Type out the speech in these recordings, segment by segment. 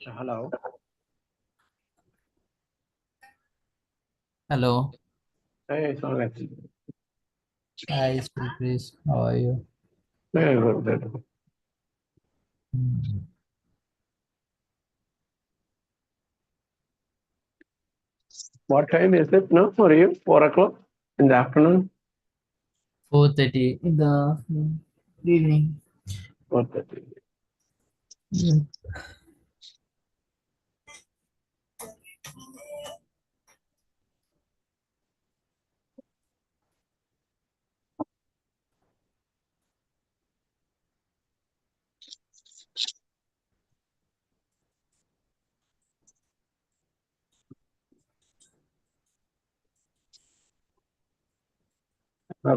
Hello. Hello. Hey, Sonet. Hi, Chris. How are you? Very good. Very good. Hmm. What time is it now for you? 4 o'clock in the afternoon? 4:30 in the evening. 4:30. Hmm. Uh,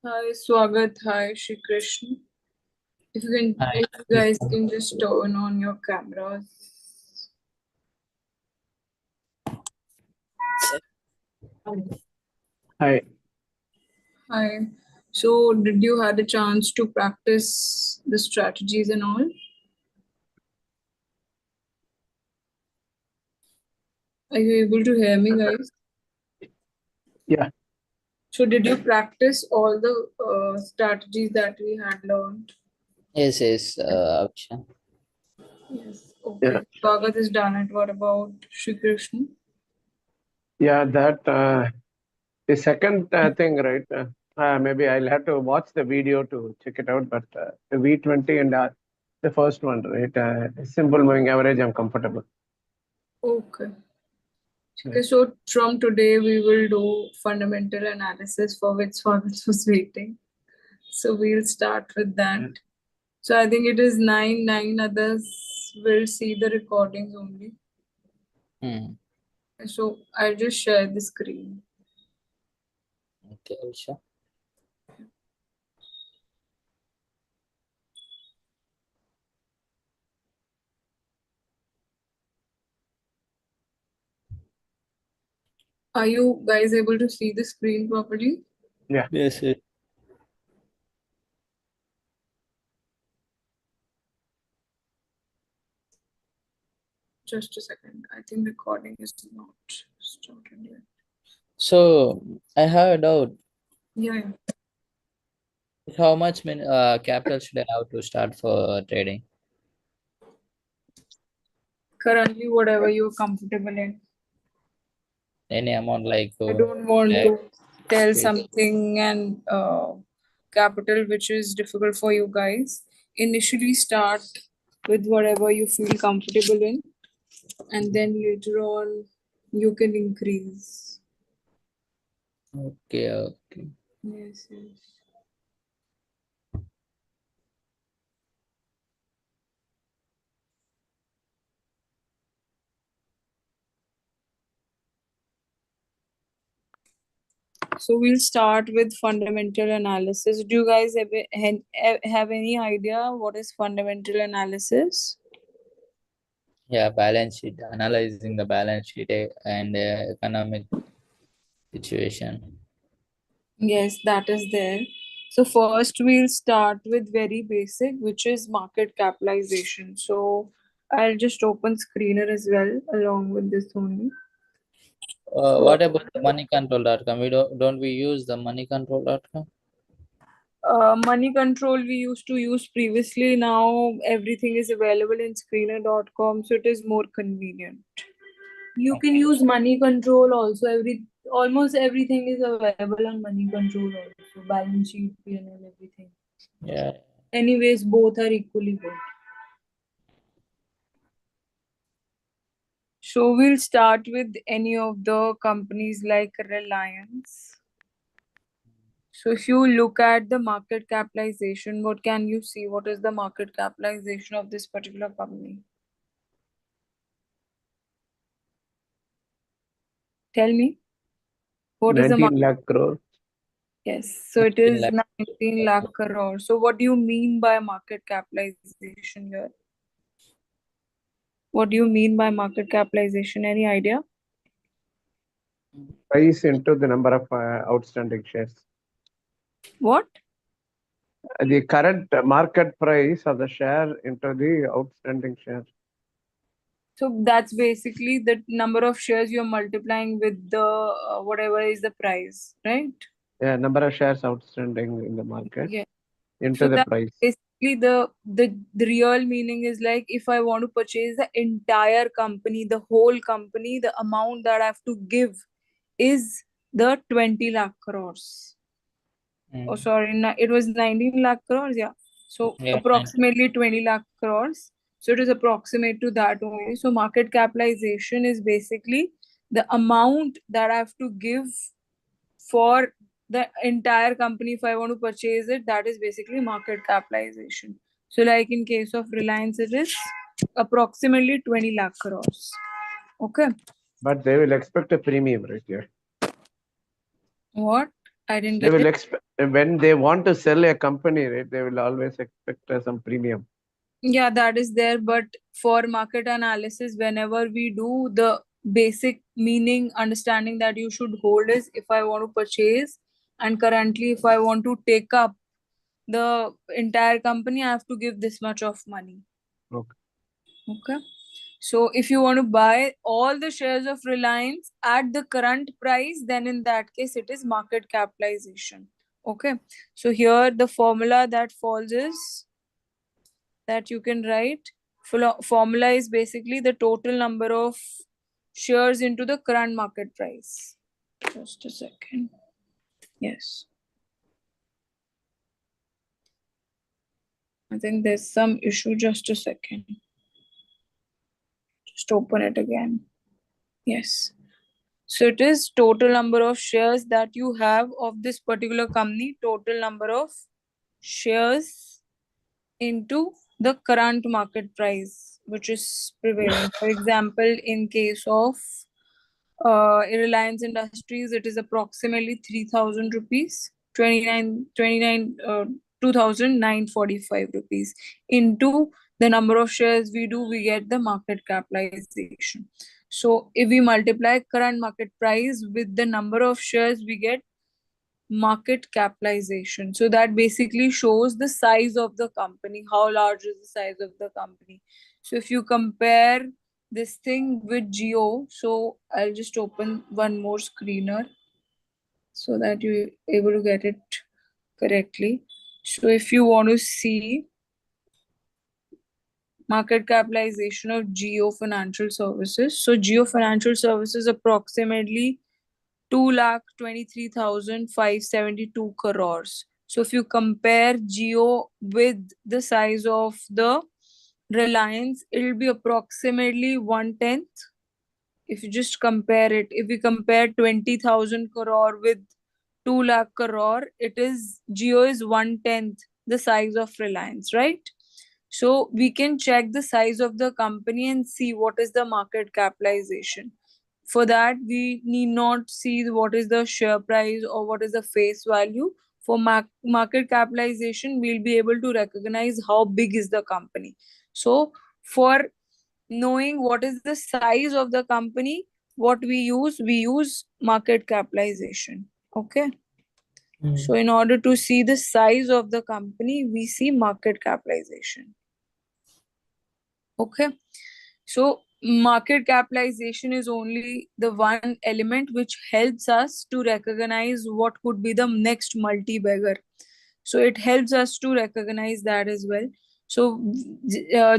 Hi, Swagat. Hi, Shri Krishna. Hi, If you guys Krishna. can just turn on your cameras. Hi. Hi. So, did you had a chance to practice the strategies and all? Are you able to hear me, guys? Yeah. So, did you practice all the strategies that we had learned? Yes, Akshay. Yes. Yeah. Okay. Swagat is done it. What about Shri Krishna? Yeah. That the second thing, right? Maybe I'll have to watch the video to check it out. But the V20 and the first one, right? Simple moving average, I'm comfortable. Okay. Yeah. Okay, so from today we will do fundamental analysis for which Swagat was waiting. So we'll start with that. So I think it is 9, 9 others will see the recordings only. Hmm. So I'll just share the screen. Okay, Akshay. Are you guys able to see the screen properly? Yeah. Yes, yes. Just a second. I think recording is not started yet. So I have a doubt. Yeah. How much capital should I have to start for trading? Currently, whatever you're comfortable in. Any amount like I don't want lakh, to tell rupees? something and capital which is difficult for you guys. Initially, start with whatever you feel comfortable in, and then later on, you can increase. Okay, okay. Yes, yes. So we'll start with fundamental analysis. Do you guys have any idea what is fundamental analysis? Yeah, balance sheet, analyzing the balance sheet and economic situation. Yes, that is there. So first we'll start with very basic, which is market capitalization. So I'll just open screener as well along with this only. What about the moneycontrol.com? Don't we use the moneycontrol.com? Money control we used to use previously. Now everything is available in screener.com, so it is more convenient. You can use money control also. Almost everything is available on money control also. Balance sheet, P&L, everything. Yeah. Anyways, both are equally good. So we'll start with any of the companies like Reliance. So if you look at the market capitalization, what can you see? What is the market capitalization of this particular company? Tell me. What is the 19 market? lakh crore. Yes, so it is 19 lakh. 19 lakh crore. So what do you mean by market capitalization here? What do you mean by market capitalization? Any idea? Price into the number of outstanding shares. What? The current market price of the share into the outstanding share. So that's basically the number of shares you're multiplying with the whatever is the price, right? Yeah, number of shares outstanding in the market Yeah. into So the that's price. basically the real meaning is like if I want to purchase the entire company, the whole company, the amount that I have to give is the 20 lakh crores. Oh, sorry, it was 19 lakh crores. Yeah. So Yeah, approximately 20 lakh crores. So it is approximate to that only. So market capitalization is basically the amount that I have to give for the entire company if I want to purchase it. That is basically market capitalization. So like in case of Reliance, it is approximately 20 lakh crores. Okay. But they will expect a premium right here. What? I didn't They get will it. expect when they want to sell a company, right? They will always expect some premium. Yeah, that is there. But for market analysis, whenever we do, the basic meaning, understanding that you should hold is if I want to purchase, and currently, if I want to take up the entire company, I have to give this much of money. Okay. Okay. So if you want to buy all the shares of Reliance at the current price, then in that case, it is market capitalization. Okay. So here the formula that falls is that you can write. Formula is basically the total number of shares into the current market price. Just a second. Yes. I think there's some issue. Just a second. Just open it again. Yes. So it is total number of shares that you have of this particular company, total number of shares into the current market price, which is prevailing. For example, in case of Reliance Industries, it is approximately 3,000 rupees, 2,945 rupees. Into the number of shares we do, we get the market capitalization. So if we multiply current market price with the number of shares, we get market capitalization. So that basically shows the size of the company, how large is the size of the company. So if you compare this thing with Geo, so I'll just open one more screener so that you're able to get it correctly. So if you want to see market capitalization of Geo Financial Services, so Geo Financial Services approximately 2,23,572 crores. So if you compare Geo with the size of the Reliance, it will be approximately 1/10. If you just compare it, if we compare 20,000 crore with 2 lakh crore, it is Geo is 1/10 the size of Reliance, right? So we can check the size of the company and see what is the market capitalization. For that, we need not see what is the share price or what is the face value. For market capitalization, we'll be able to recognize how big is the company. So for knowing what is the size of the company, what we use market capitalization. Okay. So in order to see the size of the company, we see market capitalization. Okay. So market capitalization is only the one element which helps us to recognize what could be the next multi-bagger. So it helps us to recognize that as well. So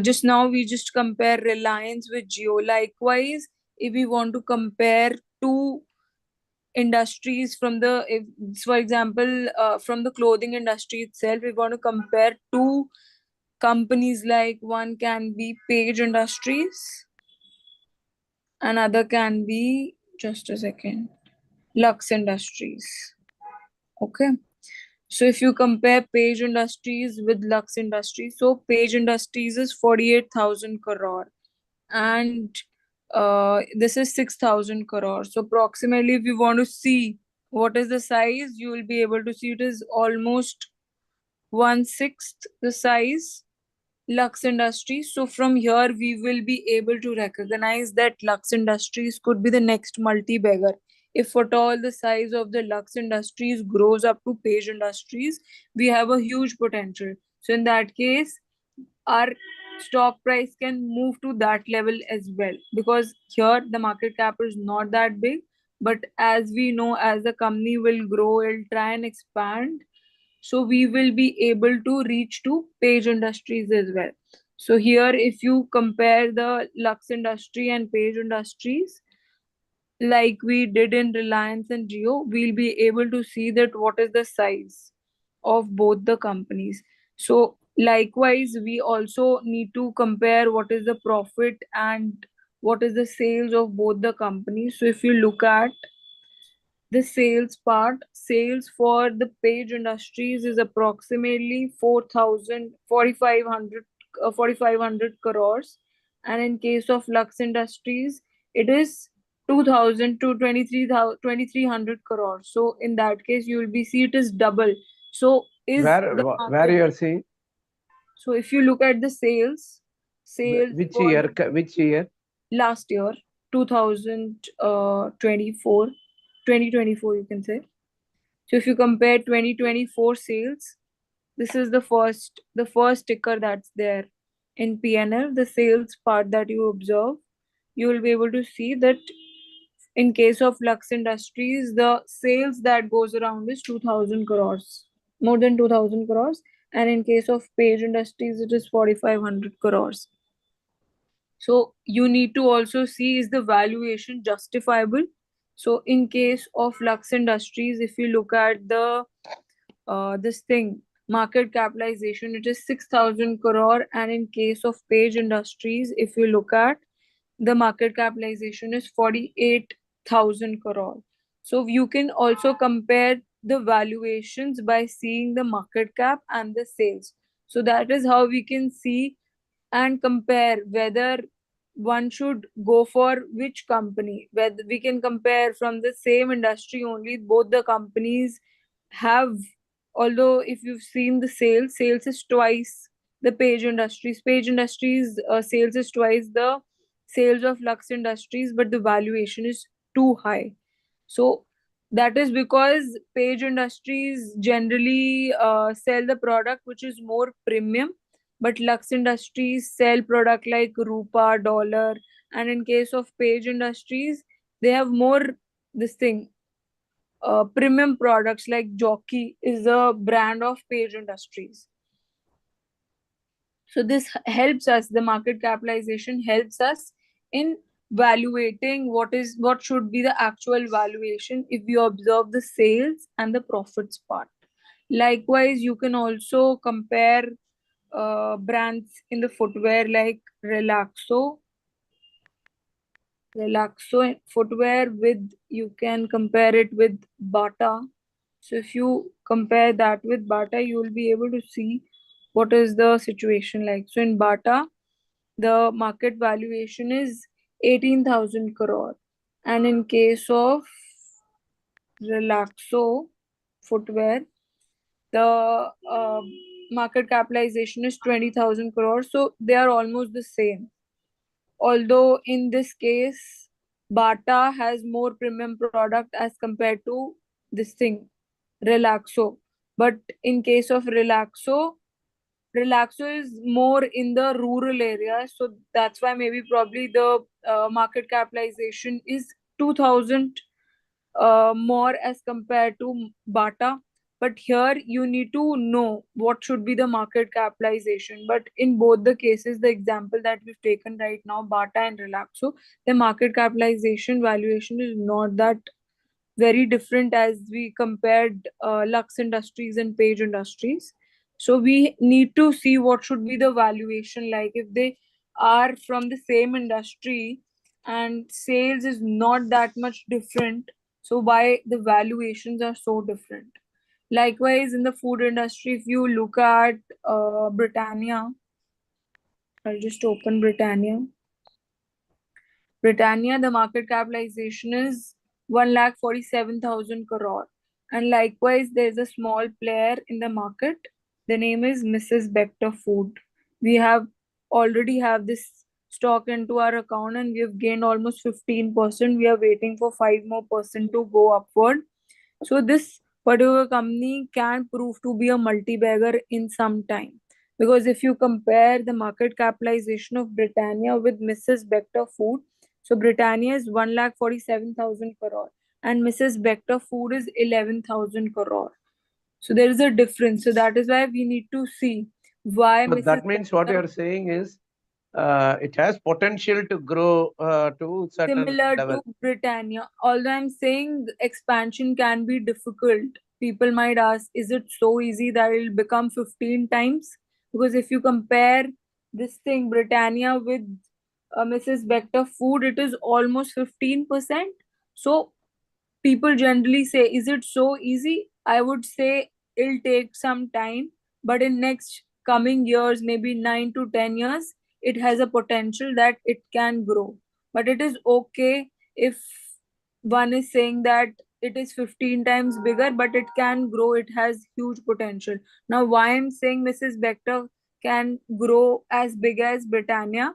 just now we just compare Reliance with Geo. Likewise, if we want to compare two industries from the, if, for example, from the clothing industry itself, we want to compare two companies, like one can be Page Industries, another can be, just a second, Lux Industries. Okay. So if you compare Page Industries with Lux Industries, so Page Industries is 48,000 crore and this is 6,000 crore. So approximately, if you want to see what is the size, you will be able to see it is almost 1/6 the size Lux Industries. So from here, we will be able to recognize that Lux Industries could be the next multi-bagger. If at all the size of the Lux Industries grows up to Page Industries, we have a huge potential. So in that case, our stock price can move to that level as well, because here the market cap is not that big. But as we know, as the company will grow, it'll try and expand, so we will be able to reach to Page Industries as well. So here, if you compare the Lux Industry and Page Industries, like we did in Reliance and Geo, we'll be able to see that what is the size of both the companies. So likewise, we also need to compare what is the profit and what is the sales of both the companies. So if you look at the sales part, sales for the Page Industries is approximately 4,500 crores, and in case of Lux Industries, it is 2,000 to 2,300 crores. So in that case, you will be see it is double. So is Where the where you are seeing? So if you look at the sales Which for year? Which year? last year, 2024, 2024, you can say. So if you compare 2024 sales, this is the first ticker that's there in PNL, the sales part that you observe. You will be able to see that in case of Lux Industries, the sales that goes around is 2,000 crores, more than 2,000 crores. And in case of Page Industries, it is 4,500 crores. So you need to also see, is the valuation justifiable? So in case of Lux Industries, if you look at the this thing, market capitalization, it is 6,000 crore, and in case of Page Industries, if you look at the market capitalization is 48,000 crore. So you can also compare the valuations by seeing the market cap and the sales. So that is how we can see and compare whether one should go for which company. Whether we can compare from the same industry only, both the companies have, although if you've seen the sales is twice the Page Industries. Page Industries sales is twice the sales of Lux Industries, but the valuation is too high. So that is because Page Industries generally sell the product which is more premium, but Lux Industries sell product like Rupa, Dollar, and in case of Page Industries, they have more this thing. Premium products like Jockey is the brand of Page Industries. So this helps us, the market capitalization helps us in valuating what should be the actual valuation if you observe the sales and the profits part. Likewise, you can also compare brands in the footwear like Relaxo footwear with, you can compare it with Bata. So if you compare that with Bata, you will be able to see what is the situation like. So in Bata, the market valuation is 18,000 crore. And in case of Relaxo footwear, the market capitalization is 20,000 crore. So they are almost the same. Although in this case, Bata has more premium product as compared to this thing, Relaxo. But in case of Relaxo is more in the rural area, so that's why maybe probably the market capitalization is 2,000 more as compared to Bata. But here you need to know what should be the market capitalization. But in both the cases, the example that we've taken right now, Bata and Relaxo, the market capitalization valuation is not that very different as we compared Lux Industries and Page Industries. So we need to see what should be the valuation like if they are from the same industry and sales is not that much different. So why the valuations are so different? Likewise, in the food industry, if you look at Britannia, I'll just open Britannia. Britannia, the market capitalization is 1,47,000 crore. And likewise, there's a small player in the market. The name is Mrs. Bector Food. We already have this stock into our account and we have gained almost 15%. We are waiting for 5% more to go upward. So this particular company can prove to be a multi-bagger in some time. Because if you compare the market capitalization of Britannia with Mrs. Bector Food, so Britannia is 1,47,000 crore and Mrs. Bector Food is 11,000 crore. So there is a difference. So that is why we need to see why But Mrs. that means what Bector you're saying is it has potential to grow to certain similar level. to Britannia. Although I'm saying expansion can be difficult. People might ask, is it so easy that it'll become 15 times? Because if you compare this thing, Britannia with Mrs. Bector Food, it is almost 15%. So people generally say, is it so easy? I would say it'll take some time, but in next coming years, maybe 9 to 10 years, it has a potential that it can grow. But it is okay if one is saying that it is 15 times bigger, but it can grow, it has huge potential. Now, why I'm saying Mrs. Bector can grow as big as Britannia,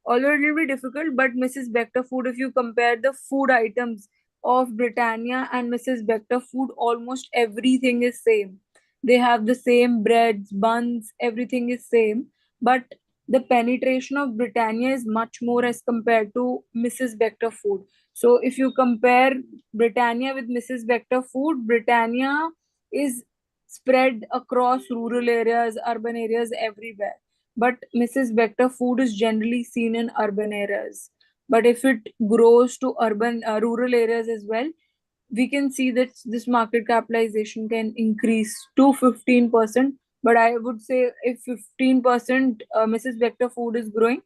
although it will be difficult, but Mrs. Bector Food, if you compare the food items of Britannia and Mrs. Bector Food, almost everything is same. They have the same breads, buns, everything is same. But the penetration of Britannia is much more as compared to Mrs. Bector Food. So if you compare Britannia with Mrs. Bector Food, Britannia is spread across rural areas, urban areas, everywhere. But Mrs. Bector Food is generally seen in urban areas. But if it grows to rural areas as well, we can see that this market capitalization can increase to 15%. But I would say if 15% Mrs. Bector Food is growing,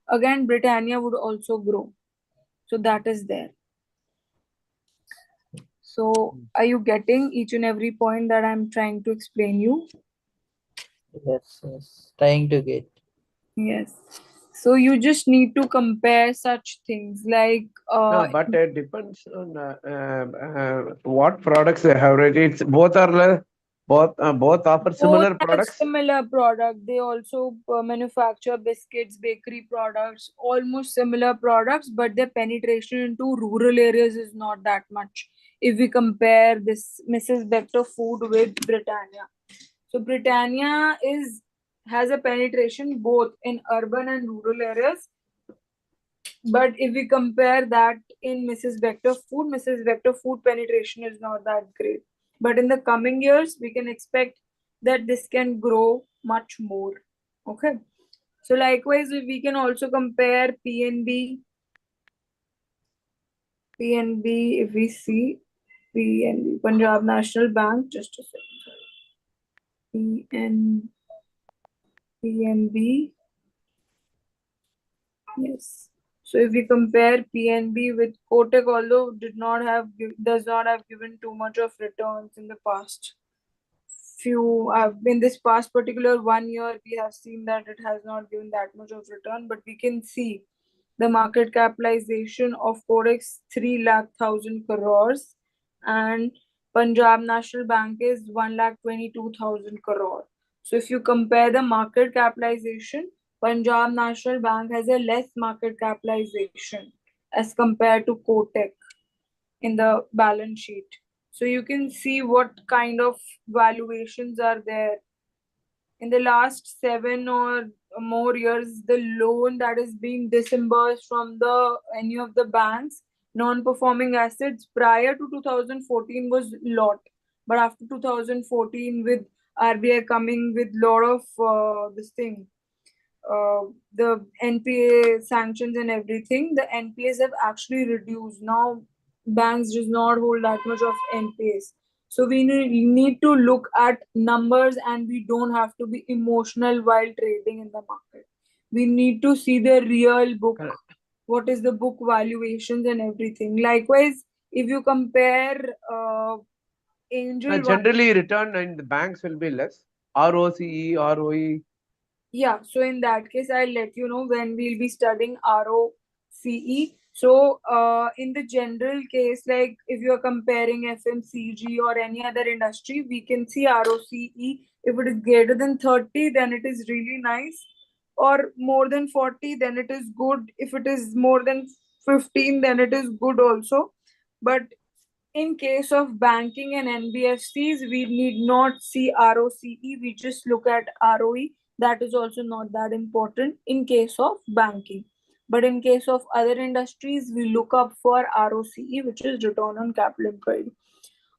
again Britannia would also grow. So that is there. So are you getting each and every point that I'm trying to explain you? Yes. Trying to get. Yes. So you just need to compare such things like No, but it depends on what products they have. Right? It's both are Both offer similar Both have products. similar product. They also manufacture biscuits, bakery products, almost similar products, but their penetration into rural areas is not that much. If we compare this Mrs. Bector food with Britannia, so Britannia has a penetration both in urban and rural areas. But if we compare that in Mrs. Bector food penetration is not that great. But in the coming years, we can expect that this can grow much more. Okay. So likewise, we can also compare PNB. PNB, if we see PNB, Punjab National Bank, just a second. PNB. Yes. So if we compare PNB with Kotak, although does not have given too much of returns in the past in this past particular 1 year, we have seen that it has not given that much of return, but we can see the market capitalization of Kodak's 3,00,000 crores and Punjab National Bank is 1,22,000 crore. So if you compare the market capitalization, Punjab National Bank has a less market capitalization as compared to Kotak in the balance sheet. So you can see what kind of valuations are there. In the last 7 or more years, the loan that is being disbursed from any of the banks, non-performing assets prior to 2014 was lot. But after 2014, with RBI coming with lot of the NPA sanctions and everything, the NPAs have actually reduced. Now banks does not hold that much of NPAs. So we need to look at numbers and we don't have to be emotional while trading in the market. We need to see the real book. Correct. What is the book valuations and everything. Likewise, if you compare Angel One. Generally, return in the banks will be less. ROCE, ROE. Yeah, so in that case, I'll let you know when we'll be studying ROCE. So, in the general case, like if you're comparing FMCG or any other industry, we can see ROCE. If it is greater than 30, then it is really nice. Or more than 40, then it is good. If it is more than 15, then it is good also. But in case of banking and NBFCs, we need not see ROCE. We just look at ROE. That is also not that important in case of banking. But in case of other industries, we look up for ROCE, which is return on capital employed.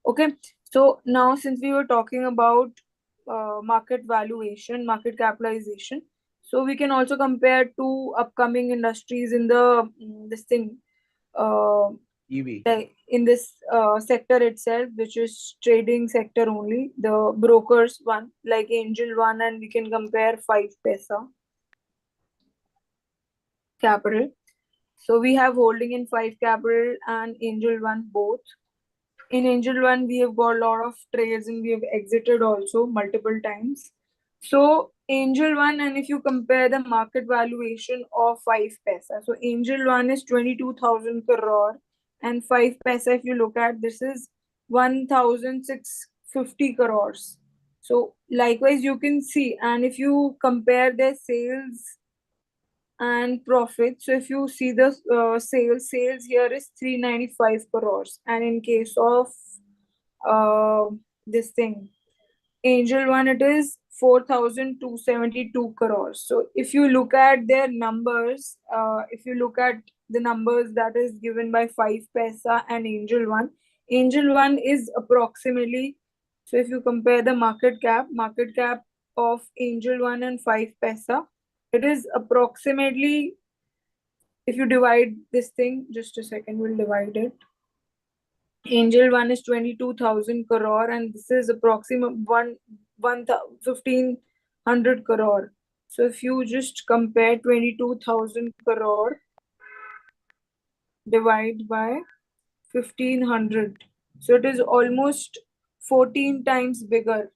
Okay. So now since we were talking about market valuation, market capitalization, so we can also compare two upcoming industries in the EV. in this sector itself, which is trading sector only, the brokers one, like Angel One, and we can compare 5paisa Capital. So we have holding in 5 Capital and Angel One both. In Angel One, we have got a lot of trades and we have exited also multiple times. So Angel One, and if you compare the market valuation of 5paisa, so Angel One is 22,000 crore and 5paisa, if you look at, this is 1,650 crores. So likewise, you can see, and if you compare their sales and profit, so if you see the sales here is 395 crores, and in case of this thing, Angel One, it is 4,272 crores. So if you look at their numbers, if you look at the numbers that is given by 5paisa and Angel One is approximately, so if you compare the market cap of Angel One and 5paisa, it is approximately, if you divide this thing, just a second, we'll divide it. Angel One is 22,000 crore and this is approximate 1,500 crore. So if you just compare 22,000 crore divide by 1,500, so it is almost 14 times bigger.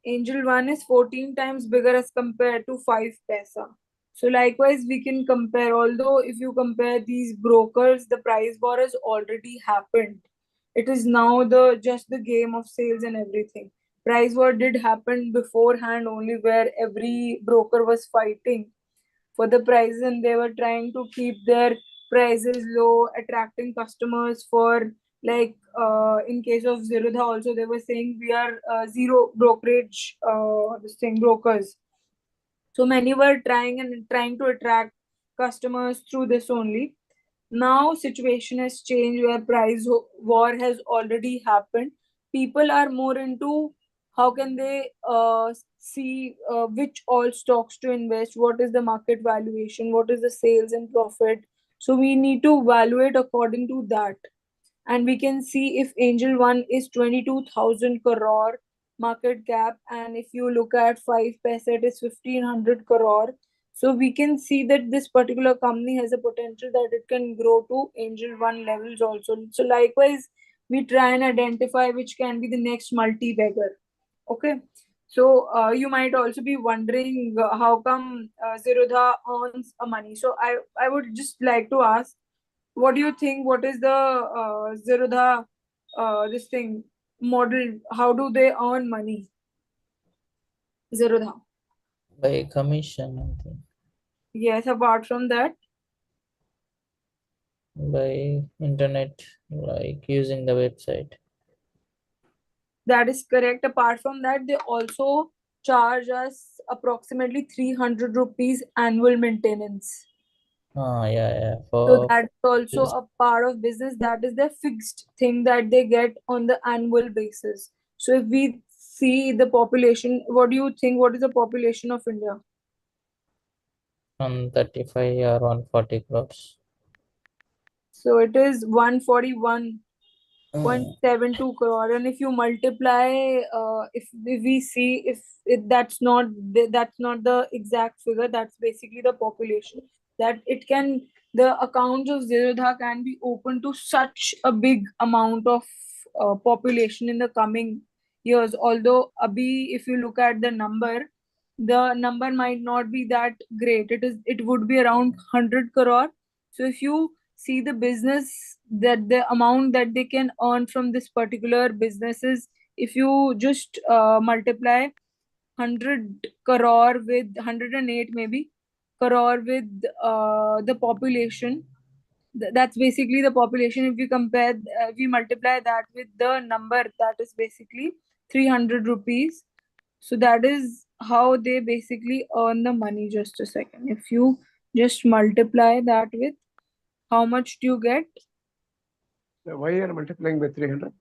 Angel One is 14 times bigger as compared to 5paisa. So likewise, we can compare, although if you compare these brokers, the price war has already happened. It is now just the game of sales and everything. price war did happen beforehand only, where every broker was fighting for the prices and they were trying to keep their prices low, attracting customers for like in case of Zerodha also they were saying we are zero brokerage this thing brokers. So many were trying to attract customers through this only. Now situation has changed where war has already happened. People are more into how can they see which all stocks to invest, what is the market valuation, what is the sales and profit. So we need to evaluate according to that. And we can see if Angel One is 22,000 crore market cap, and if you look at 5paisa, it is 1,500 crore. So we can see that this particular company has a potential that it can grow to Angel One levels also. So likewise, we try and identify which can be the next multi-bagger. Okay. So you might also be wondering how come Zerodha earns a money. So I would just like to ask, what do you think? What is the Zerodha this thing model? How do they earn money? Zerodha. By commission, I think. Yes, apart from that, By internet, like using the website. that is correct. Apart from that, they also charge us approximately 300 rupees annual maintenance. Yeah. So For that's also a part of business. That is the fixed thing that they get on the annual basis. So if we see the population, what do you think? What is the population of India? 135 or 140 crores. So it is 141.72 crore. And if you multiply, if we see if that's not the exact figure, that's basically the population. That it can the accounts of Zerodha can be open to such a big amount of population in the coming years. Although Abhi, if you look at the number might not be that great. It would be around 100 crore. So if you see the business, that the amount that they can earn from this particular businesses, if you just multiply 100 crore with 108 maybe crore with the population, that's basically the population. If we compare, we multiply that with the number, that is basically 300 rupees. So that is how they basically earn the money. Just a second, if you just multiply that with how much do you get? So why you are multiplying by 300?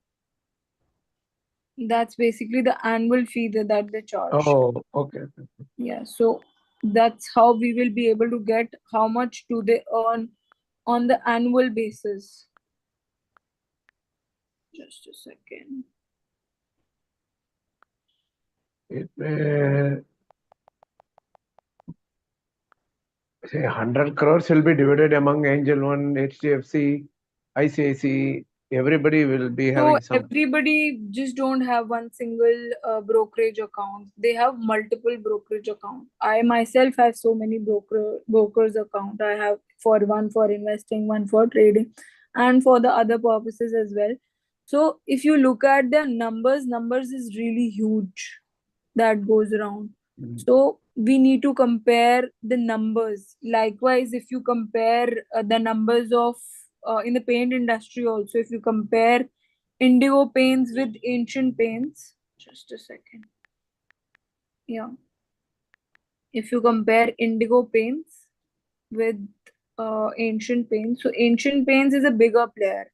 That's basically the annual fee that they charge. Oh, okay. Yeah, so that's how we will be able to get how much do they earn on the annual basis. Just a second. It may say 100 crores will be divided among Angel One, HDFC, ICICI. Everybody will be So having some. everybody just don't have one single brokerage account. They have multiple brokerage account. I myself have so many brokers account. I have one for investing, one for trading, and for the other purposes as well. So if you look at the numbers is really huge that goes around. So we need to compare the numbers. Likewise, if you compare the numbers of in the paint industry also, if you compare Indigo Paints with Ancient Paints, just a second. Yeah. If you compare Indigo Paints with Ancient Paints, so Ancient Paints is a bigger player,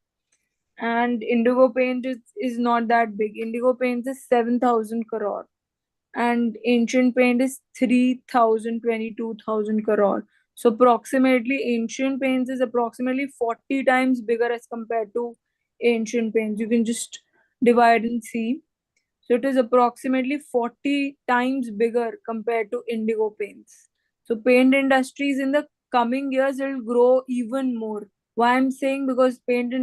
and Indigo Paint is not that big. Indigo Paints is 7,000 crore, and Ancient Paint is 22,000 crore. So approximately Ancient Paints is approximately 40 times bigger as compared to Ancient Paints. You can just divide and see. So it is approximately 40 times bigger compared to Indigo Paints. So paint industries in the coming years will grow even more. Why I'm saying, because paints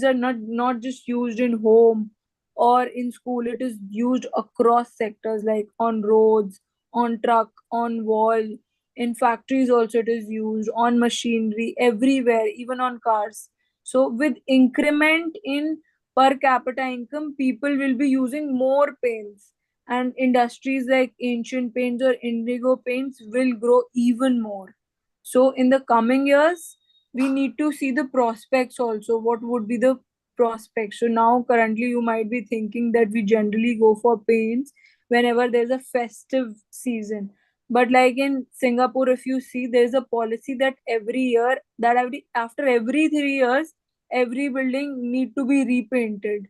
are not just used in home or in school. It is used across sectors, like on roads, on truck, on wall, in factories also it is used, on machinery, everywhere, even on cars. So with increment in per capita income, people will be using more paints, and industries like Asian Paints or Indigo Paints will grow even more. So in the coming years, we need to see the prospects also. What would be the prospects? So now currently you might be thinking that we generally go for paints whenever there's a festive season. But like in Singapore, if you see, there's a policy that every year, that after every 3 years, every building need to be repainted.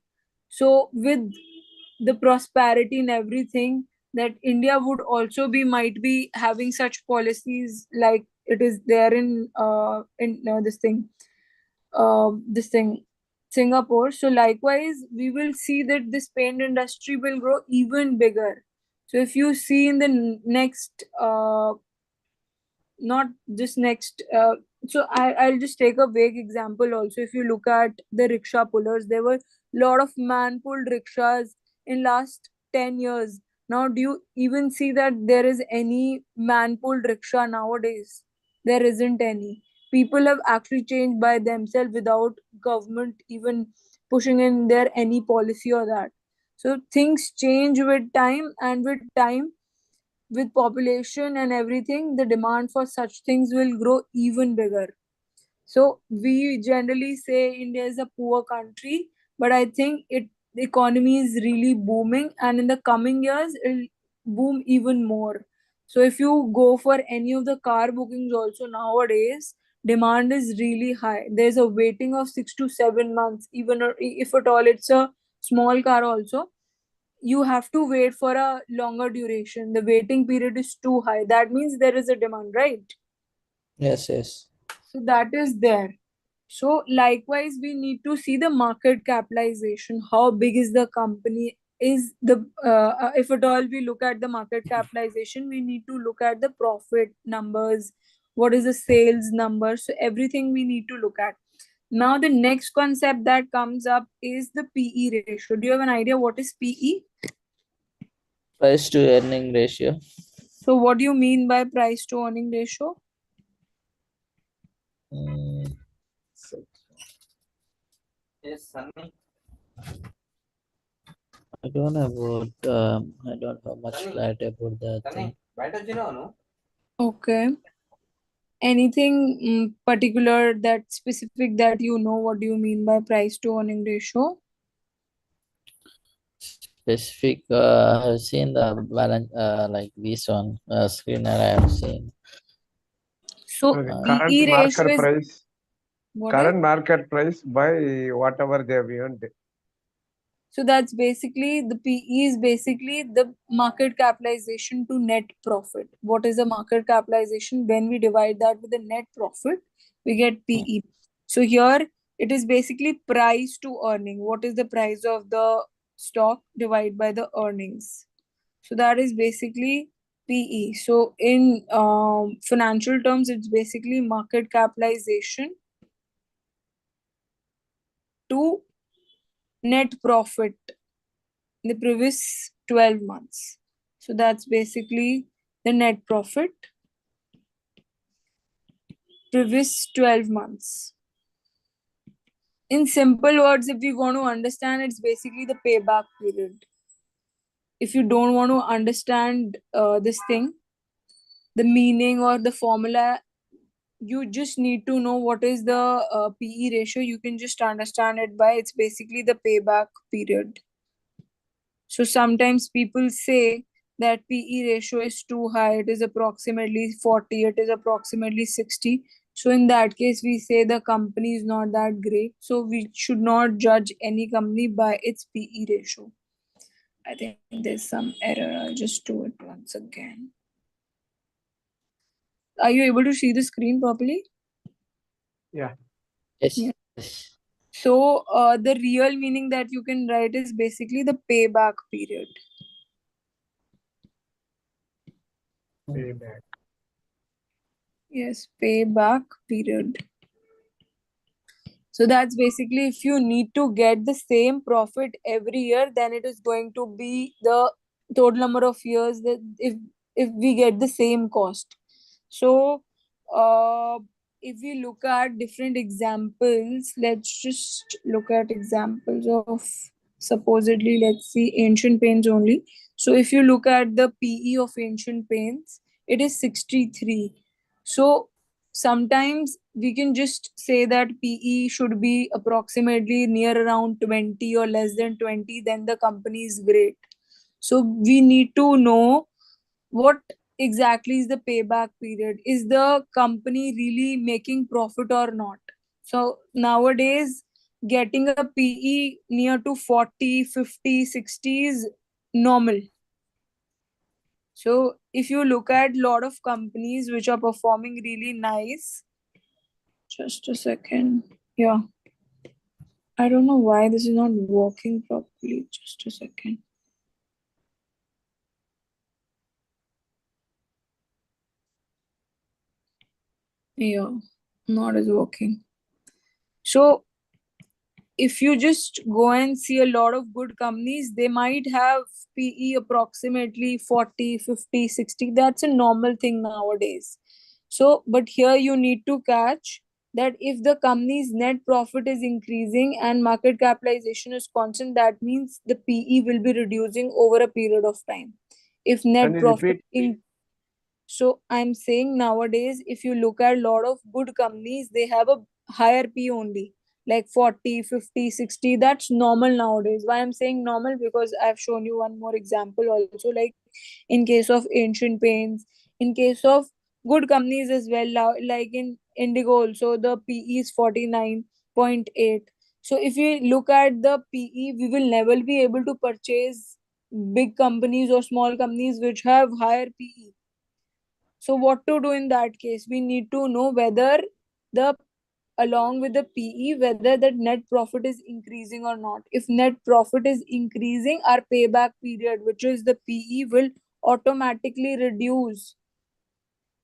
So with the prosperity and everything, that India would also be might be having such policies like it is there in this thing Singapore. So likewise, we will see that this paint industry will grow even bigger. So if you see in the next not just next I'll just take a vague example also. If you look at the rickshaw pullers, there were a lot of man pulled rickshaws in last 10 years. Now do you even see that there is any man pulled rickshaw nowadays? There isn't any. People have actually changed by themselves without government even pushing in there any policy or that. So things change with time, and with time, with population and everything, the demand for such things will grow even bigger. So we generally say India is a poor country, but I think the economy is really booming, and in the coming years it'll boom even more. So if you go for any of the car bookings also nowadays, demand is really high. There's a waiting of 6 to 7 months, even if at all it's a small car also, you have to wait for a longer duration. The waiting period is too high. That means there is a demand, right? Yes, yes. So that is there. So likewise, we need to see the market capitalization. How big is the company? Is the if at all we look at the market capitalization, we need to look at the profit numbers. What is the sales number? So everything we need to look at. Now the next concept that comes up is the PE ratio. Do you have an idea what is PE? Price to earning ratio. So what do you mean by price to earning ratio? Yes, Sunny. I don't have much clarity about that thing. Okay. Anything particular that specific that you know? What do you mean by price to earning ratio? Specific, I have seen the balance, like this one, screen I have seen. So Okay, PE ratio is what is? current market price by whatever they have earned. So that's basically the PE is basically the market capitalization to net profit. What is the market capitalization? When we divide that with the net profit, we get PE. So here it is basically price to earning. What is the price of the stock divided by the earnings? So that is basically PE. So in financial terms, it's basically market capitalization to net profit in the previous 12 months. So that's basically the net profit previous 12 months. In simple words, if we want to understand, it's basically the payback period. If you don't want to understand this thing, the meaning or the formula, you just need to know what is the PE ratio. You can just understand it by it's basically the payback period. So sometimes people say that PE ratio is too high, it is approximately 40, it is approximately 60. So in that case, we say the company is not that great. So we should not judge any company by its PE ratio. I think there's some error. I'll just do it once again. Are you able to see the screen properly? Yeah. Yes. Yeah. Yes. So the real meaning that you can write is basically the payback period. Payback. Yes, payback period. So that's basically if you need to get the same profit every year, then it is going to be the total number of years that if we get the same cost. So if we look at different examples, let's just look at examples of supposedly, let's see, Asian Paints only. So if you look at the PE of Asian Paints, it is 63. So sometimes we can just say that PE should be approximately near around 20 or less than 20, then the company is great. So we need to know what exactly is the payback period. Is the company really making profit or not? So nowadays, getting a PE near to 40, 50, 60 is normal. So if you look at a lot of companies which are performing really nice, just a second. Yeah. I don't know why this is not working properly. Just a second. Yeah, not is working. So if you just go and see a lot of good companies, they might have PE approximately 40, 50, 60. That's a normal thing nowadays. So, but here you need to catch that if the company's net profit is increasing and market capitalization is constant, that means the PE will be reducing over a period of time. If Can net you profit repeat? so I'm saying nowadays, if you look at a lot of good companies, they have a higher P only, like 40, 50, 60. That's normal nowadays. Why I'm saying normal? Because I've shown you one more example also, like in case of Asian Paints, in case of good companies as well, like in Indigo also, the PE is 49.8. So if we look at the PE, we will never be able to purchase big companies or small companies which have higher PE. So what to do in that case? We need to know whether the along with the PE, whether that net profit is increasing or not. If net profit is increasing, our payback period, which is the PE, will automatically reduce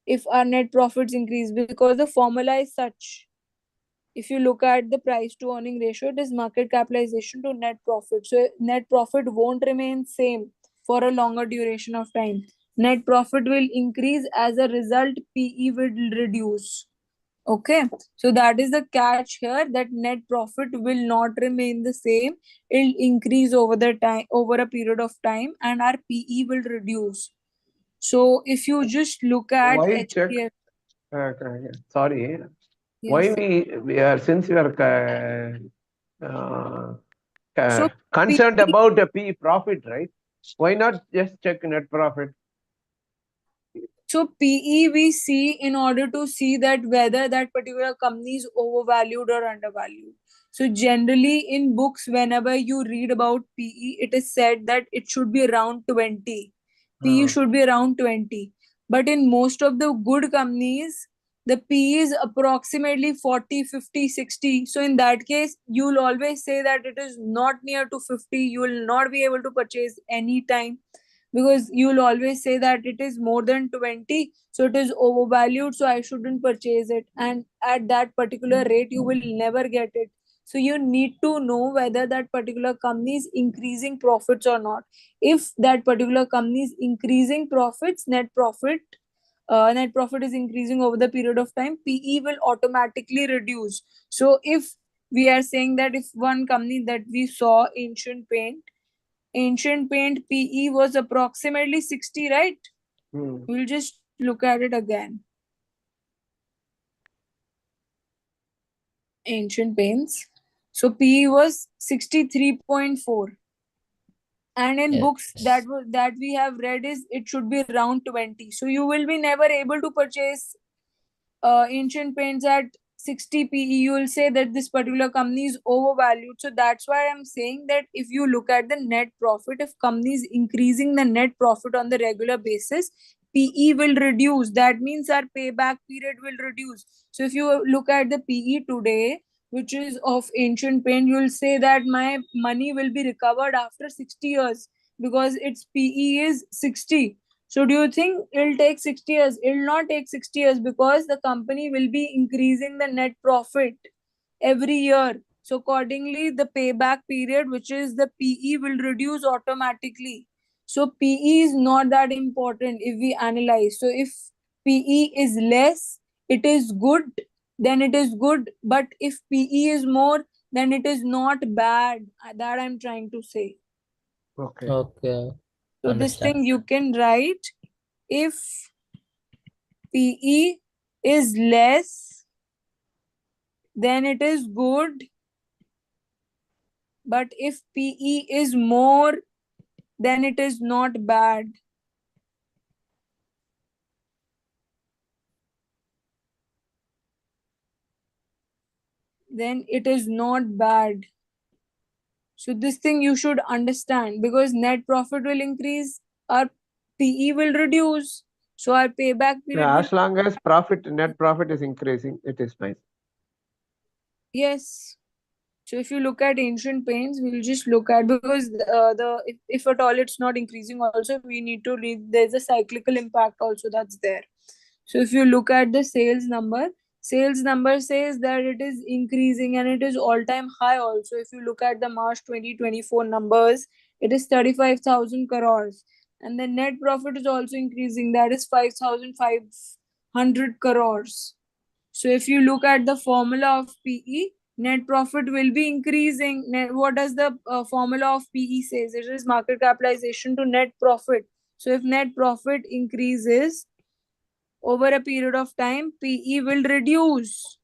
if our net profits increase, because the formula is such. If you look at the price to earning ratio, it is market capitalization to net profit. So net profit won't remain same for a longer duration of time. Net profit will increase, as a result PE will reduce. Okay, so that is the catch here, that net profit will not remain the same. It'll increase over the time, over a period of time, and our PE will reduce. So if you just look at Why check? HPF, Sorry. Why yes. we are, since we are So concerned PE about the P profit, right? Why not just check net profit? So PE we see in order to see that whether that particular company is overvalued or undervalued. So generally in books, whenever you read about PE, it is said that it should be around 20. PE should be around 20. But in most of the good companies, the PE is approximately 40, 50, 60. So in that case, you'll always say that it is not near to 50. You will not be able to purchase any time, because you'll always say that it is more than 20, so it is overvalued, so I shouldn't purchase it, and at that particular rate you will never get it. So you need to know whether that particular company is increasing profits or not. If that particular company is increasing profits, net profit is increasing over the period of time, PE will automatically reduce. So if we are saying that if one company that we saw, Asian Paint PE was approximately 60, right? We'll just look at it again. Asian Paints. So PE was 63.4. And in books Yes. that we have read is it should be around 20. So you will be never able to purchase Asian Paints at 60 PE. You will say that this particular company is overvalued. So that's why I'm saying that if you look at the net profit, if company is increasing the net profit on the regular basis, PE will reduce. That means our payback period will reduce. So if you look at the PE today, which is of Asian Paint, you'll say that my money will be recovered after 60 years because its PE is 60. So do you think it'll take 60 years? It'll not take 60 years because the company will be increasing the net profit every year. So accordingly, the payback period, which is the PE, will reduce automatically. So PE is not that important if we analyze. So if PE is less, it is good then it is good. But if PE is more, then it is not bad. That I'm trying to say. Okay. Okay. So this Understand. thing you can write, if PE is less, then it is good. But if PE is more, then it is not bad. Then it is not bad. So this thing you should understand, because net profit will increase, our PE will reduce. So our payback period Yeah, will, as long as net profit is increasing, it is fine. yes. So if you look at Ancient Paints, we'll just look at, because if at all it's not increasing also, we need to read, there's a cyclical impact also that's there. So if you look at the sales number says that it is increasing and it is all-time high also. If you look at the March 2024 numbers, it is 35,000 crores. And the net profit is also increasing, that is 5,500 crores. So if you look at the formula of PE, net profit will be increasing. What does the formula of PE says? It is market capitalization to net profit. So if net profit increases over a period of time, PE will reduce.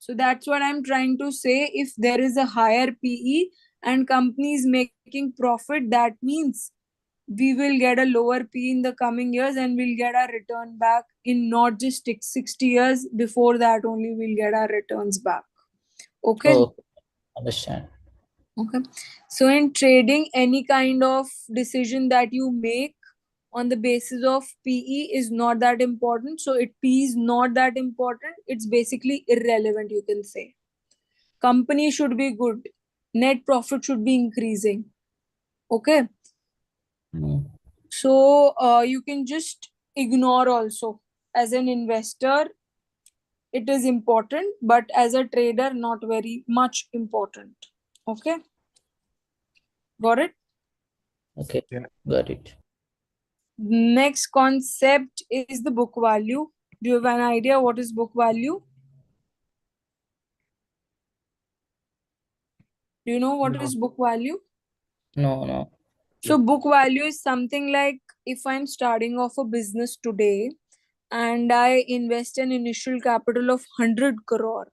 So that's what I'm trying to say. If there is a higher PE and companies making profit, that means we will get a lower P in the coming years and we'll get our return back in not just 60 years. Before that only we'll get our returns back. Okay. Oh, understand. Okay. So in trading, any kind of decision that you make on the basis of PE is not that important. So PE is not that important. It's basically irrelevant, you can say. Company should be good. Net profit should be increasing. Okay. Mm. So you can just ignore also. As an investor, it is important, but as a trader, not very much important. Okay. Got it? Okay. Yeah. Got it. Next concept is the book value. Do you have an idea what is book value? Do you know what No. is book value? No. So book value is something like, if I'm starting off a business today and I invest an initial capital of 100 crore.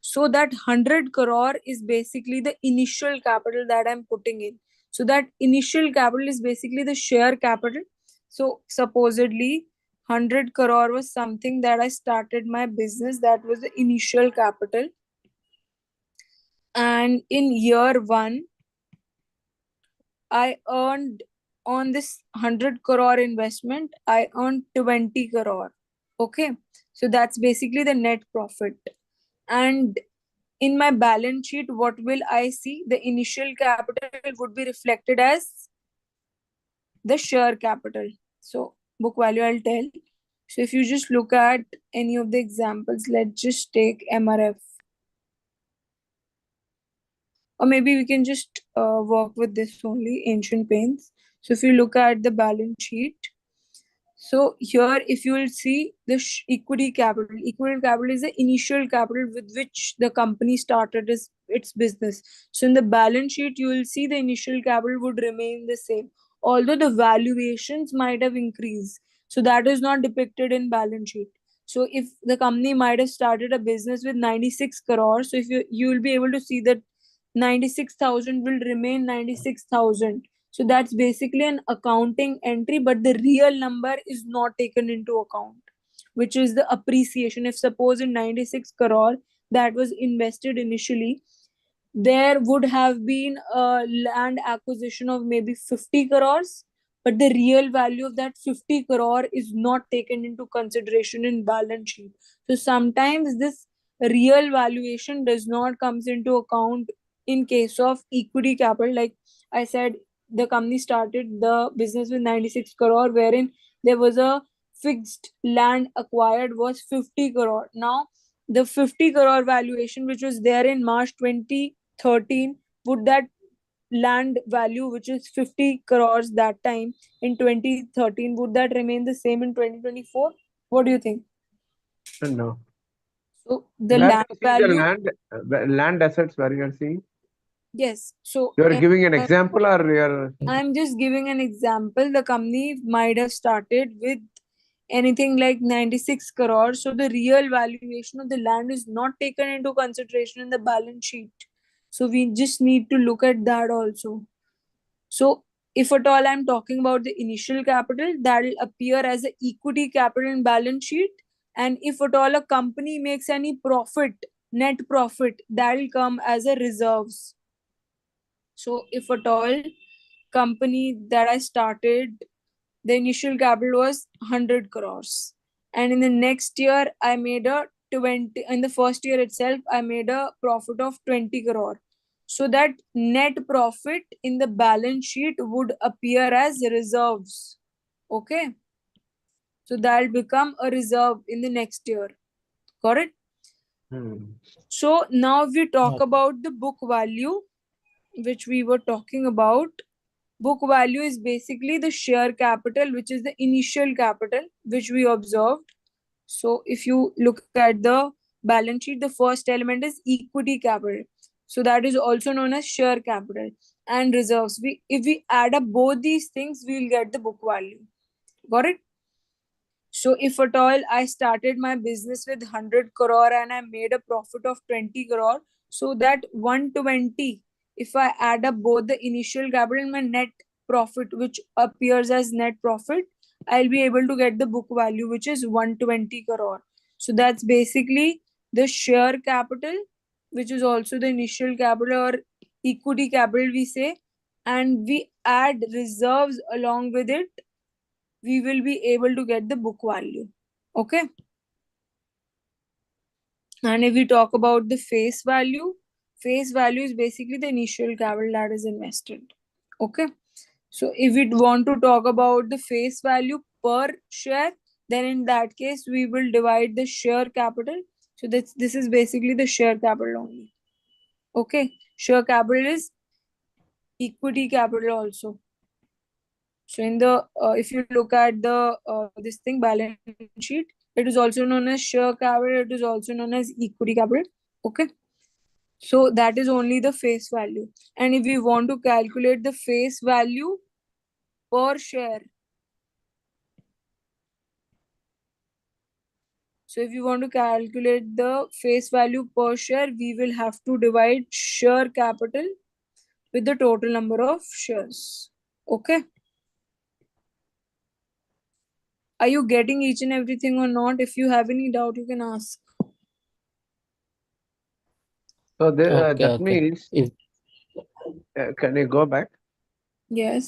So that 100 crore is basically the initial capital that I'm putting in. So that initial capital is basically the share capital. So supposedly 100 crore was something that I started my business. That was the initial capital. And in year one, I earned on this 100 crore investment, I earned 20 crore. Okay. So that's basically the net profit. And in my balance sheet, what will I see? The initial capital would be reflected as the share capital. So book value, I'll tell. So if you just look at any of the examples, let's just take MRF. Or maybe we can just work with this only, Ancient Paints. So if you look at the balance sheet, so here if you will see the equity capital is the initial capital with which the company started its business. So in the balance sheet, you will see the initial capital would remain the same, although the valuations might have increased. So that is not depicted in balance sheet. So if the company might have started a business with 96 crores, so if you will be able to see that 96,000 will remain 96,000. So that's basically an accounting entry, but the real number is not taken into account, which is the appreciation. If suppose in 96 crore that was invested initially, there would have been a land acquisition of maybe 50 crores, but the real value of that 50 crore is not taken into consideration in balance sheet. So sometimes this real valuation does not comes into account in case of equity capital. Like I said, the company started the business with 96 crore, wherein there was a fixed land acquired was 50 crore. Now the 50 crore valuation which was there in March 2013, would that land value which is 50 crores that time in 2013, would that remain the same in 2024? What do you think? No. So the Where land do you see the value, land assets where you are seeing? yes. So You are giving an example or you are I'm just giving an example. The company might have started with anything like 96 crores. So the real valuation of the land is not taken into consideration in the balance sheet. So we just need to look at that also. So if at all I'm talking about the initial capital, that will appear as an equity capital in balance sheet. And if at all a company makes any profit, net profit, that will come as a reserves. So if at all company that I started, the initial capital was 100 crores. And in the next year, I made a 20, in the first year itself, I made a profit of 20 crore. So that net profit in the balance sheet would appear as reserves. Okay. So that'll become a reserve in the next year. Got it? So now we talk Okay. about the book value, which we were talking about. Book value is basically the share capital, which is the initial capital, which we observed. So if you look at the balance sheet, the first element is equity capital. So that is also known as share capital and reserves. If we add up both these things, we will get the book value. Got it? So if at all I started my business with 100 crore and I made a profit of 20 crore, so that 120, if I add up both the initial capital and my net profit, which appears as net profit, I'll be able to get the book value, which is 120 crore. So that's basically the share capital, which is also the initial capital or equity capital, we say, and we add reserves along with it, we will be able to get the book value. Okay. And if we talk about the face value is basically the initial capital that is invested. Okay. So if we want to talk about the face value per share, then in that case, we will divide the share capital. So this is basically the share capital only. Okay. Share capital is equity capital also. So in the if you look at the this thing balance sheet, it is also known as share capital. It is also known as equity capital. Okay. So that is only the face value. And if we want to calculate the face value per share, so if you want to calculate the face value per share, we will have to divide share capital with the total number of shares. Okay. Are you getting each and everything or not? If you have any doubt, you can ask. so that Okay. means If can you go back? Yes.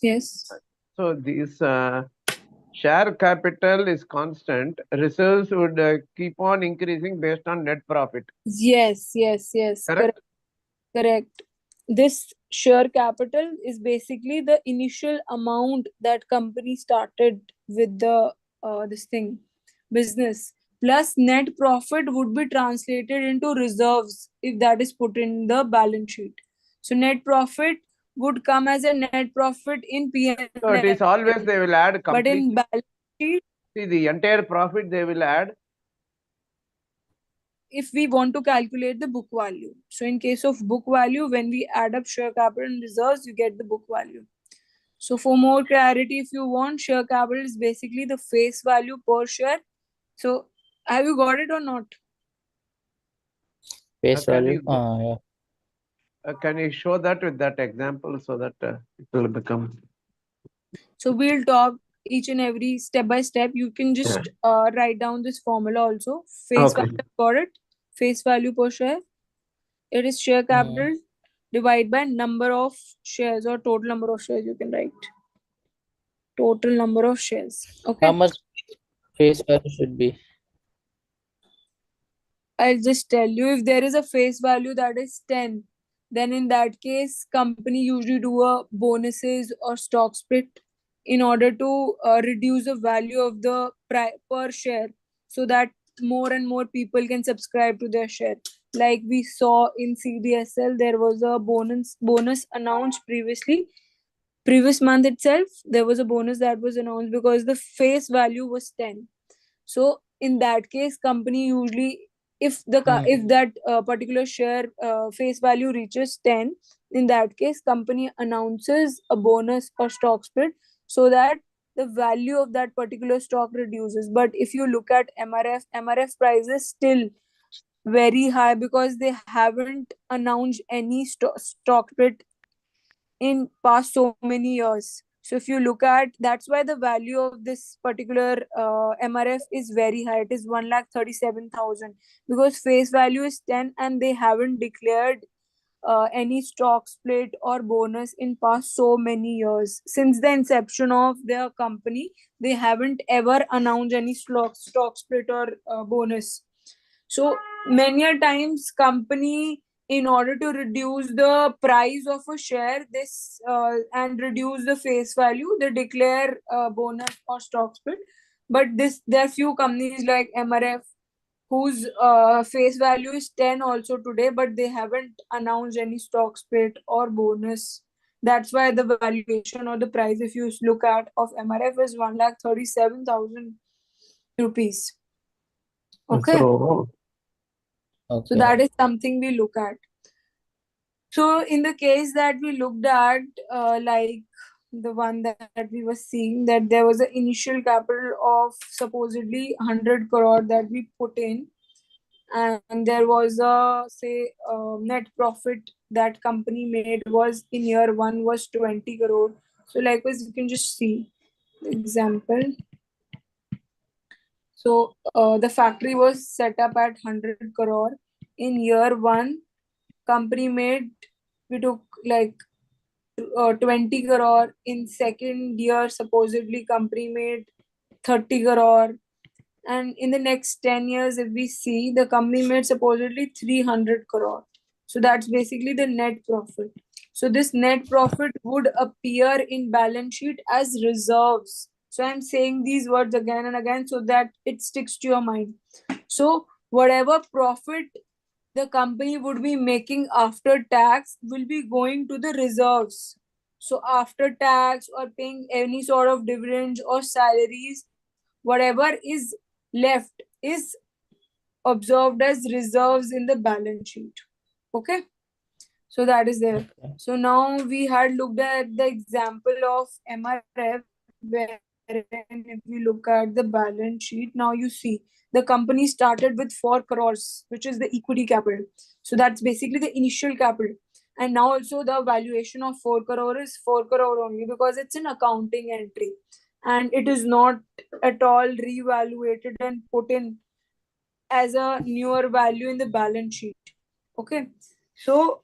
Yes. So this share capital is constant. Reserves would keep on increasing based on net profit. Yes. Correct? Correct. This share capital is basically the initial amount that company started with the this thing business, plus net profit would be translated into reserves if that is put in the balance sheet. So net profit would come as a net profit in P&L. So it is always they will add But complete. in balance sheet, See the entire profit they will add. if we want to calculate the book value. So in case of book value, when we add up share capital and reserves, you get the book value. So for more clarity, if you want, share capital is basically the face value per share. So have you got it or not? face Can value, you yeah. can you show that with that example so that it will become? So we'll talk each and every step by step. You can just write down this formula also. Face Okay. value, got it? Face value per share. It is share capital divided by number of shares or total number of shares, you can write. Total number of shares. Okay. How much face value should be? I'll just tell you, if there is a face value that is 10, then in that case, company usually do a bonuses or stock split in order to reduce the value of the per share, so that more and more people can subscribe to their share. Like we saw in CDSL, there was a bonus announced previous month itself. There was a bonus that was announced because the face value was 10. So in that case, company usually, if that particular share face value reaches 10, in that case, company announces a bonus or stock split so that the value of that particular stock reduces. But if you look at MRF price is still very high because they haven't announced any stock split in past so many years. So if you look at, that's why the value of this particular MRF is very high. It is 1,37,000 because face value is 10 and they haven't declared any stock split or bonus in past so many years. Since the inception of their company, they haven't ever announced any stock split or bonus. So many a times company, in order to reduce the price of a share, this and reduce the face value, they declare bonus or stock split. But there are few companies like MRF whose face value is 10 also today, but they haven't announced any stock split or bonus. That's why the valuation or the price, if you look at, of MRF is 1,37,000 rupees. Okay. So, So Okay. that is something we look at. So in the case that we looked at, like the one that we were seeing, that there was an initial capital of supposedly 100 crore that we put in, and there was a net profit that company made was in year one was 20 crore. So likewise, you can just see the example. So the factory was set up at 100 crore. In year one, company made, we took like 20 crore. In second year, supposedly company made 30 crore. And in the next 10 years, if we see, the company made supposedly 300 crore. So that's basically the net profit. So this net profit would appear in balance sheet as reserves. So I'm saying these words again and again so that it sticks to your mind. So whatever profit the company would be making after tax will be going to the reserves. So after tax or paying any sort of dividends or salaries, whatever is left is observed as reserves in the balance sheet. Okay. So that is there. Okay. So now we had looked at the example of MRF, wherein if you look at the balance sheet, now you see the company started with 4 crores, which is the equity capital. So that's basically the initial capital. And now also the valuation of 4 crore is 4 crore only because it's an accounting entry. And it is not at all reevaluated and put in as a newer value in the balance sheet. Okay. So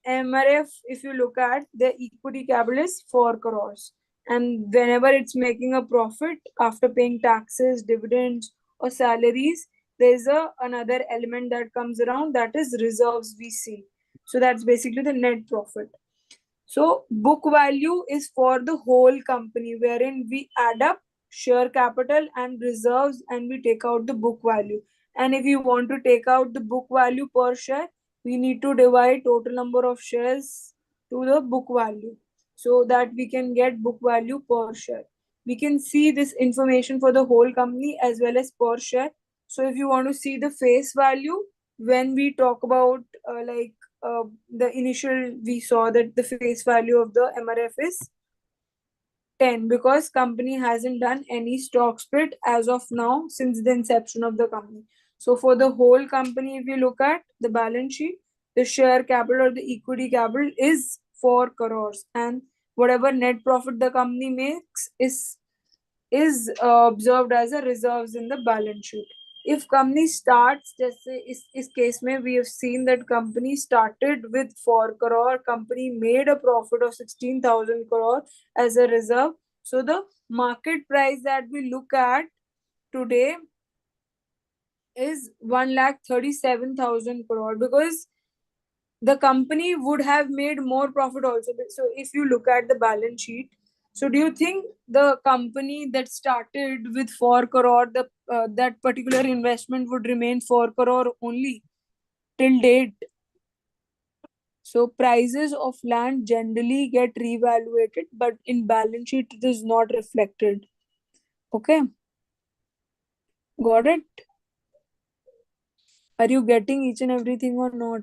MRF, if you look at, the equity capital is 4 crores. And whenever it's making a profit after paying taxes, dividends, or salaries, there's another element that comes around, that is reserves we see. So that's basically the net profit. So book value is for the whole company, wherein we add up share capital and reserves and we take out the book value. And if you want to take out the book value per share, we need to divide total number of shares to the book value so that we can get book value per share. We can see this information for the whole company as well as per share. So if you want to see the face value, when we talk about the initial, we saw that the face value of the MRF is 10 because company hasn't done any stock split as of now since the inception of the company. So for the whole company, if you look at the balance sheet, the share capital or the equity capital is 4 crores, and whatever net profit the company makes is observed as a reserves in the balance sheet. If company starts, जैसे इस case में we have seen that company started with 4 crore, company made a profit of 16,000 crore as a reserve. So the market price that we look at today is 1,37,000 crore because the company would have made more profit also. So if you look at the balance sheet, so do you think the company that started with 4 crore, that particular investment would remain 4 crore only till date? So prices of land generally get reevaluated, but in balance sheet it is not reflected. Okay. Got it? Are you getting each and everything or not?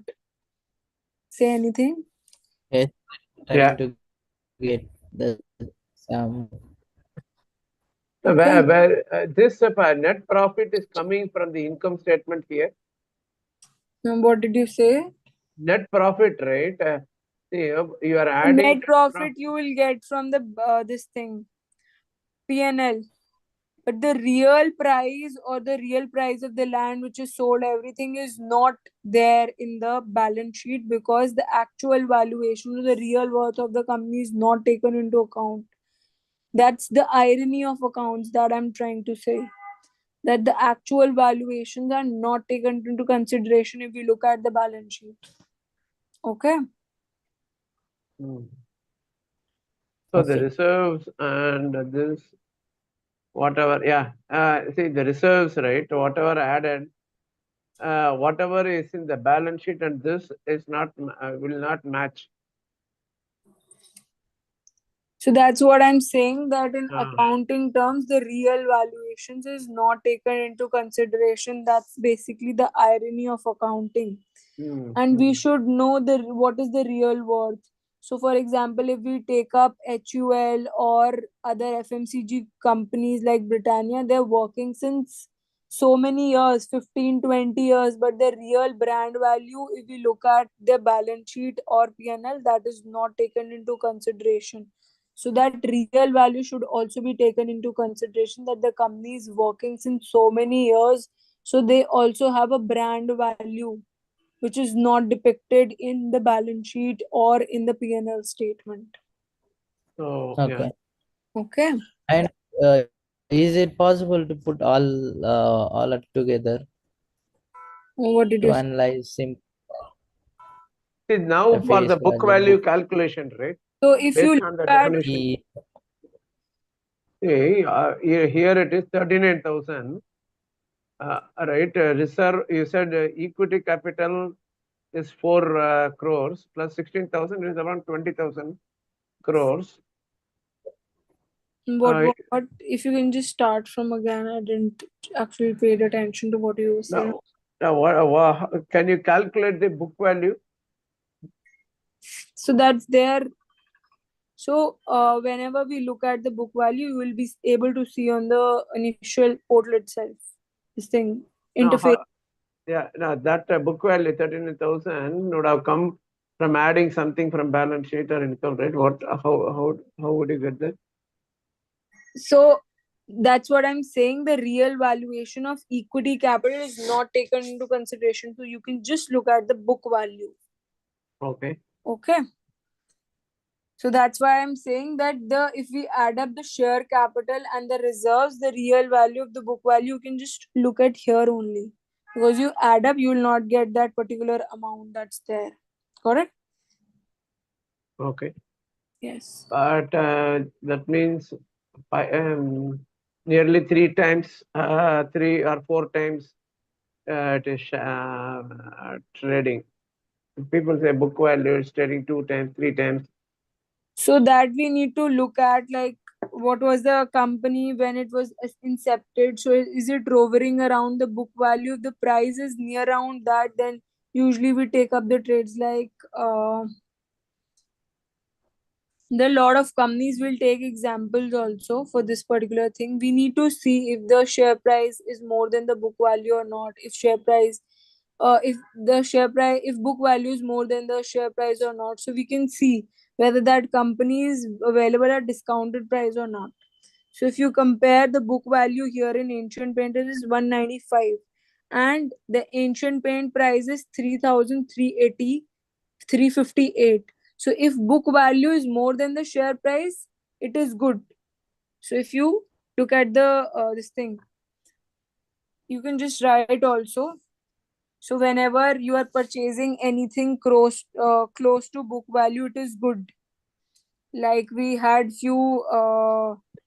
Say anything. Yes, Yeah. trying to get the some. Okay. Where this net profit is coming from the income statement here. Now, what did you say? Net profit, right? See, you are adding Net profit you will get from the this thing, P&L. But the real price or the real price of the land which is sold, everything is not there in the balance sheet because the actual valuation or the real worth of the company is not taken into account. That's the irony of accounts that I'm trying to say. That the actual valuations are not taken into consideration if you look at the balance sheet. Okay. Hmm. So the Okay. reserves and this, whatever, yeah. See the reserves, right? Whatever added, whatever is in the balance sheet, and this is not will not match. So that's what I'm saying, that in Ah. accounting terms, the real valuations is not taken into consideration. That's basically the irony of accounting. And we should know what is the real worth. So, for example, if we take up HUL or other FMCG companies like Britannia, they're working since so many years, 15, 20 years, but the real brand value, if we look at their balance sheet or P&L, that is not taken into consideration. So that real value should also be taken into consideration, that the company is working since so many years. So they also have a brand value which is not depicted in the balance sheet or in the P&L statement. So yeah. Okay. Okay. And is it possible to put all together What did to you say? analyze See now the for face the book value calculation, right? So if you Based look on the at definition. the See, here it is 39,000. Right, reserve, you said equity capital is 4 crores plus 16,000 is around 20,000 crores. what if you can just start from again? I didn't actually paid attention to what you were saying. Now, can you calculate the book value? So that's there. So whenever we look at the book value, you will be able to see on the initial portal itself this thing No, interface. no, that book value 39,000 would have come from adding something from balance sheet or income, right? How would you get that? So that's what I'm saying. The real valuation of equity capital is not taken into consideration. So you can just look at the book value. Okay. Okay. So that's why I'm saying that if we add up the share capital and the reserves, the real value of the book value, you can just look at here only. Because you add up, you will not get that particular amount that's there. Correct? Okay. Yes. But that means nearly 3 times, 3 or 4 times it is trading. People say book value is trading 2 times, 3 times. So that we need to look at, like, what was the company when it was incepted. So is it rovering around the book value? If the price is near around that, then usually we take up the trades. Like the lot of companies will take examples also for this particular thing. We need to see if the share price is more than the book value or not. If book value is more than the share price or not, so we can see whether that company is available at discounted price or not. So if you compare the book value here in Ancient Paint, it is 195, and the Ancient Paint price is 3,380, 358. So if book value is more than the share price, it is good. So if you look at the this thing, you can just write also. So whenever you are purchasing anything close to book value, it is good. Like we had few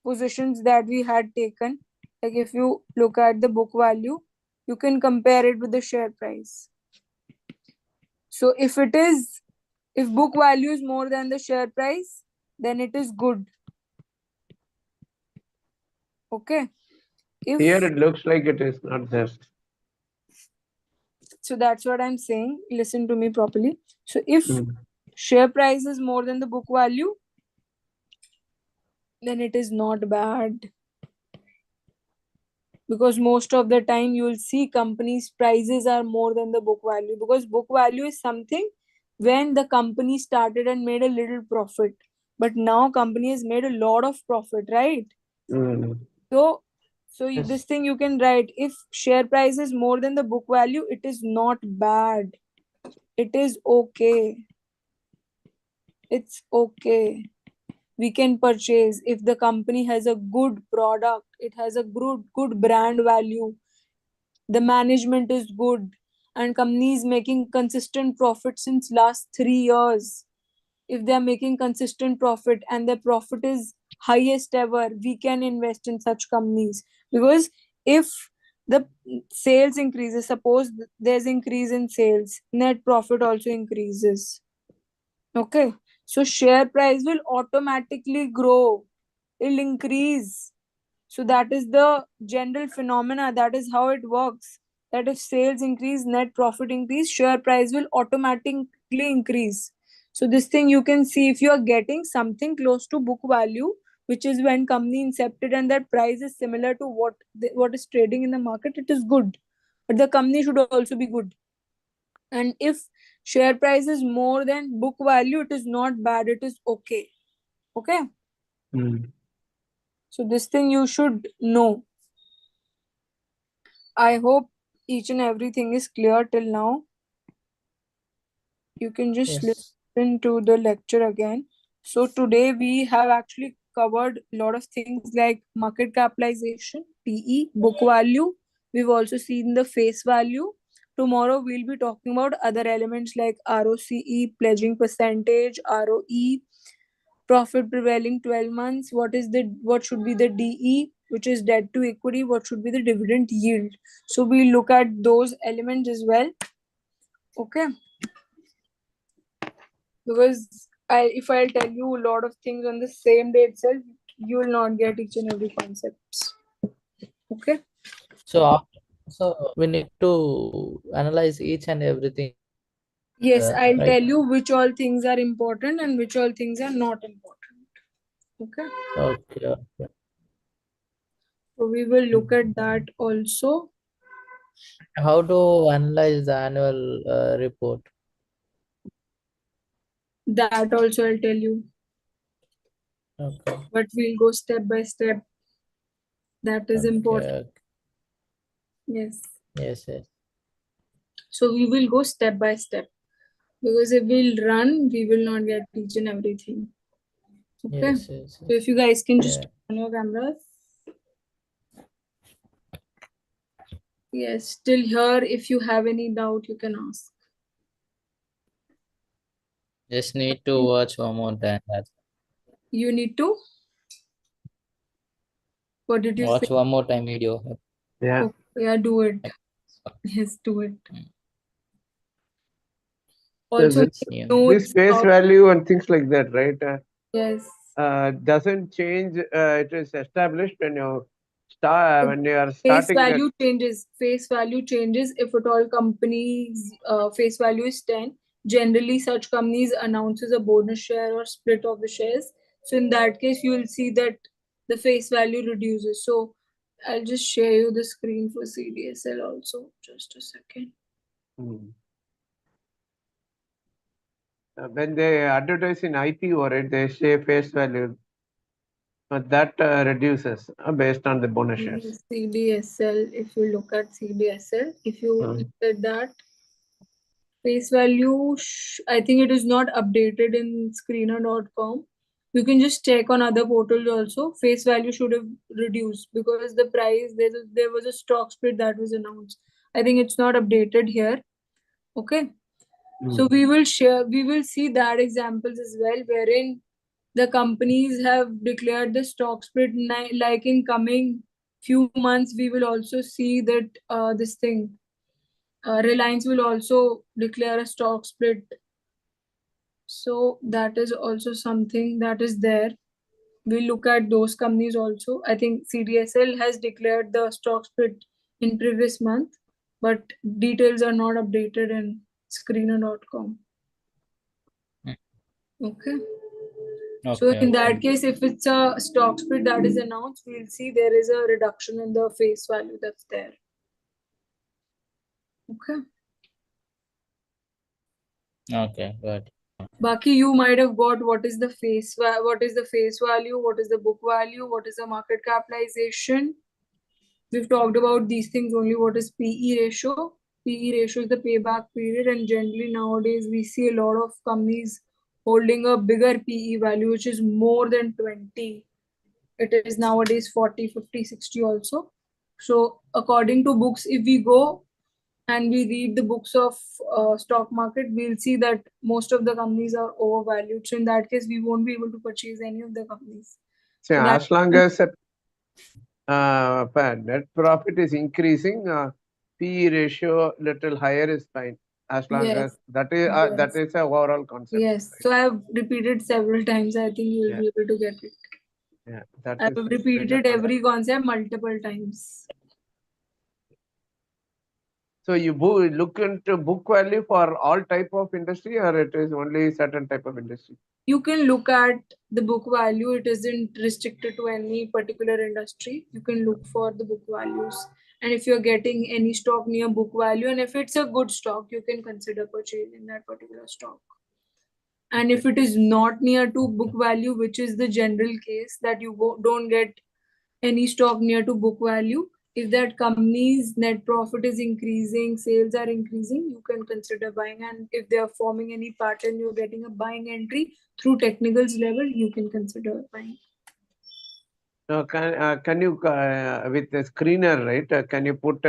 positions that we had taken. Like if you look at the book value, you can compare it with the share price. So if book value is more than the share price, then it is good. Okay. If Here it looks like it is not there. so, that's what I'm saying. Listen to me properly. So, if Mm. share price is more than the book value, then it is not bad. Because most of the time you'll see companies' prices are more than the book value. Because book value is something when the company started and made a little profit. But now company has made a lot of profit, right? Mm. So, Yes. this thing you can write, if share price is more than the book value, it is not bad. It is okay. It's okay. We can purchase if the company has a good product, it has a good brand value, the management is good, and company is making consistent profit since last 3 years. If they are making consistent profit and their profit is highest ever, we can invest in such companies. Because if the sales increases, suppose there's increase in sales, net profit also increases. Okay, so share price will automatically grow, it'll increase. So that is the general phenomena, that is how it works, that if sales increase, net profit increase, share price will automatically increase. So this thing you can see, if you are getting something close to book value, which is when company incepted and that price is similar to what is trading in the market, it is good. But the company should also be good. And if share price is more than book value, it is not bad, it is okay. Okay, Mm. so this thing you should know. I hope each and everything is clear till now. You can just Yes. listen to the lecture again. So today we have actually covered a lot of things like market capitalization, PE, book value. We've also seen the face value. Tomorrow we'll be talking about other elements like ROCE, pledging percentage, ROE, profit prevailing 12 months, what should be the DE, which is debt to equity, what should be the dividend yield. So we look at those elements as well. Okay, because if I'll tell you a lot of things on the same day itself, you will not get each and every concepts. Okay, So we need to analyze each and everything, yes, I'll right? tell you which all things are important and which all things are not important. Okay, Okay. so we will look at that also. How to analyze the annual report? That also I'll tell you, Okay. but we'll go step by step. That is important. Okay. Yes. Yes. So we will go step by step, because if we'll run, we will not get each and everything. Okay. Yes. So if you guys can just Yeah. turn your cameras. Yes, still here. If you have any doubt, you can ask. Just need to watch one more time. You need to. What did you Watch say? one more time video. Yeah. Oh, yeah, do it. Yes, do it. Also, This, Yeah. this notes face of, value and things like that, right? yes. Doesn't change. It is established when you start when you are Face starting. value changes. Face value changes if at all companies face value is 10. Generally, such companies announces a bonus share or split of the shares. So in that case, you will see that the face value reduces. So I'll just share you the screen for CDSL also. Just a second. Hmm. When they advertise in IPO, right, they say face value, but that reduces based on the bonus shares. CDSL, if you look at CDSL, if you Hmm. look at that, face value, I think it is not updated in screener.com. You can just check on other portals also. Face value should have reduced because the price, there was a stock split that was announced. I think it's not updated here. Okay. So we will see that examples as well, wherein the companies have declared the stock split. Like in coming few months, we will also see that this thing, Reliance will also declare a stock split. So that is also something that is there. we'll look at those companies also. I think CDSL has declared the stock split in previous month, but details are not updated in screener.com. Okay. So Okay. in that case, if it's a stock split that is announced, we'll see there is a reduction in the face value that's there. Okay. Okay. Got it. Baki, you might have got what is the face value, what is the book value, what is the market capitalization. We've talked about these things only. What is PE ratio? PE ratio is the payback period, and generally nowadays we see a lot of companies holding a bigger PE value, which is more than 20. It is nowadays 40, 50, 60 also. So according to books, if we go and we read the books of stock market, we'll see that most of the companies are overvalued. So in that case, we won't be able to purchase any of the companies. So So that- as long as net profit is increasing, PE ratio little higher is fine. As long Yes. as that is that Yes. is a overall concept. Yes. right? So I've repeated several times. I think you'll Yeah. be able to get it. Yeah, that I've is repeated every concept multiple times. So you look into book value for all type of industry, or it is only certain type of industry? You can look at the book value. It isn't restricted to any particular industry. You can look for the book values. And if you're getting any stock near book value, and if it's a good stock, you can consider purchasing that particular stock. And if it is not near to book value, which is the general case that you don't get any stock near to book value, if that company's net profit is increasing, sales are increasing, you can consider buying. And if they are forming any pattern, you're getting a buying entry through technicals level, you can consider buying. So can you with the screener, right? Can you put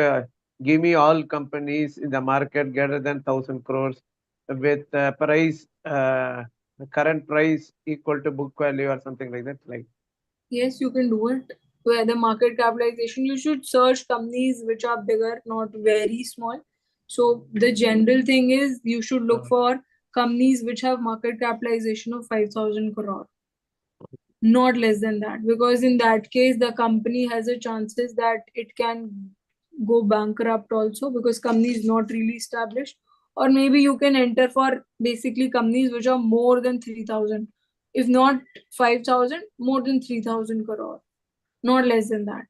give me all companies in the market greater than 1,000 crores with price the current price equal to book value or something like that? Like Yes, you can do it. Where the market capitalization, you should search companies which are bigger, not very small. So the general thing is you should look for companies which have market capitalization of 5,000 crore. Not less than that, because in that case the company has a chances that it can go bankrupt also, because company is not really established. Or maybe you can enter for basically companies which are more than 3,000, if not 5,000, more than 3,000 crore, not less than that,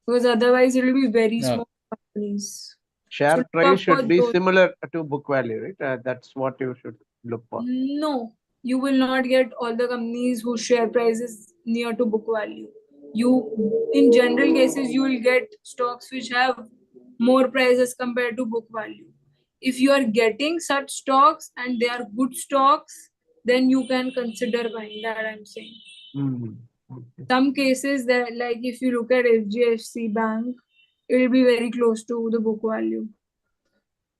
because otherwise it will be very No. small companies. share look price up for should be those. similar to book value, right? That's what you should look for. No, you will not get all the companies whose share price is near to book value. You, in general cases, you will get stocks which have more prices compared to book value. If you are getting such stocks and they are good stocks, then you can consider buying, that I'm saying. Okay. Some cases that, like if you look at HDFC Bank, it will be very close to the book value.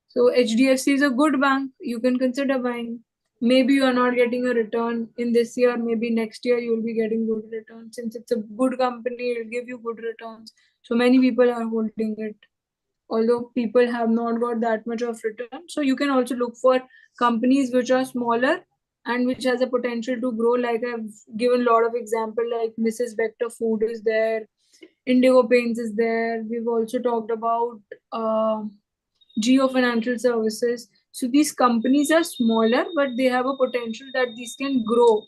So HDFC is a good bank. You can consider buying. Maybe you are not getting a return in this year. Maybe next year you will be getting good returns. Since it's a good company, it will give you good returns. So many people are holding it. Although people have not got that much of return. So you can also look for companies which are smaller and which has a potential to grow. Like I've given a lot of example, like Mrs. Bector Food is there, Indigo Paints is there. We've also talked about Geo Financial Services. So these companies are smaller, but they have a potential that these can grow.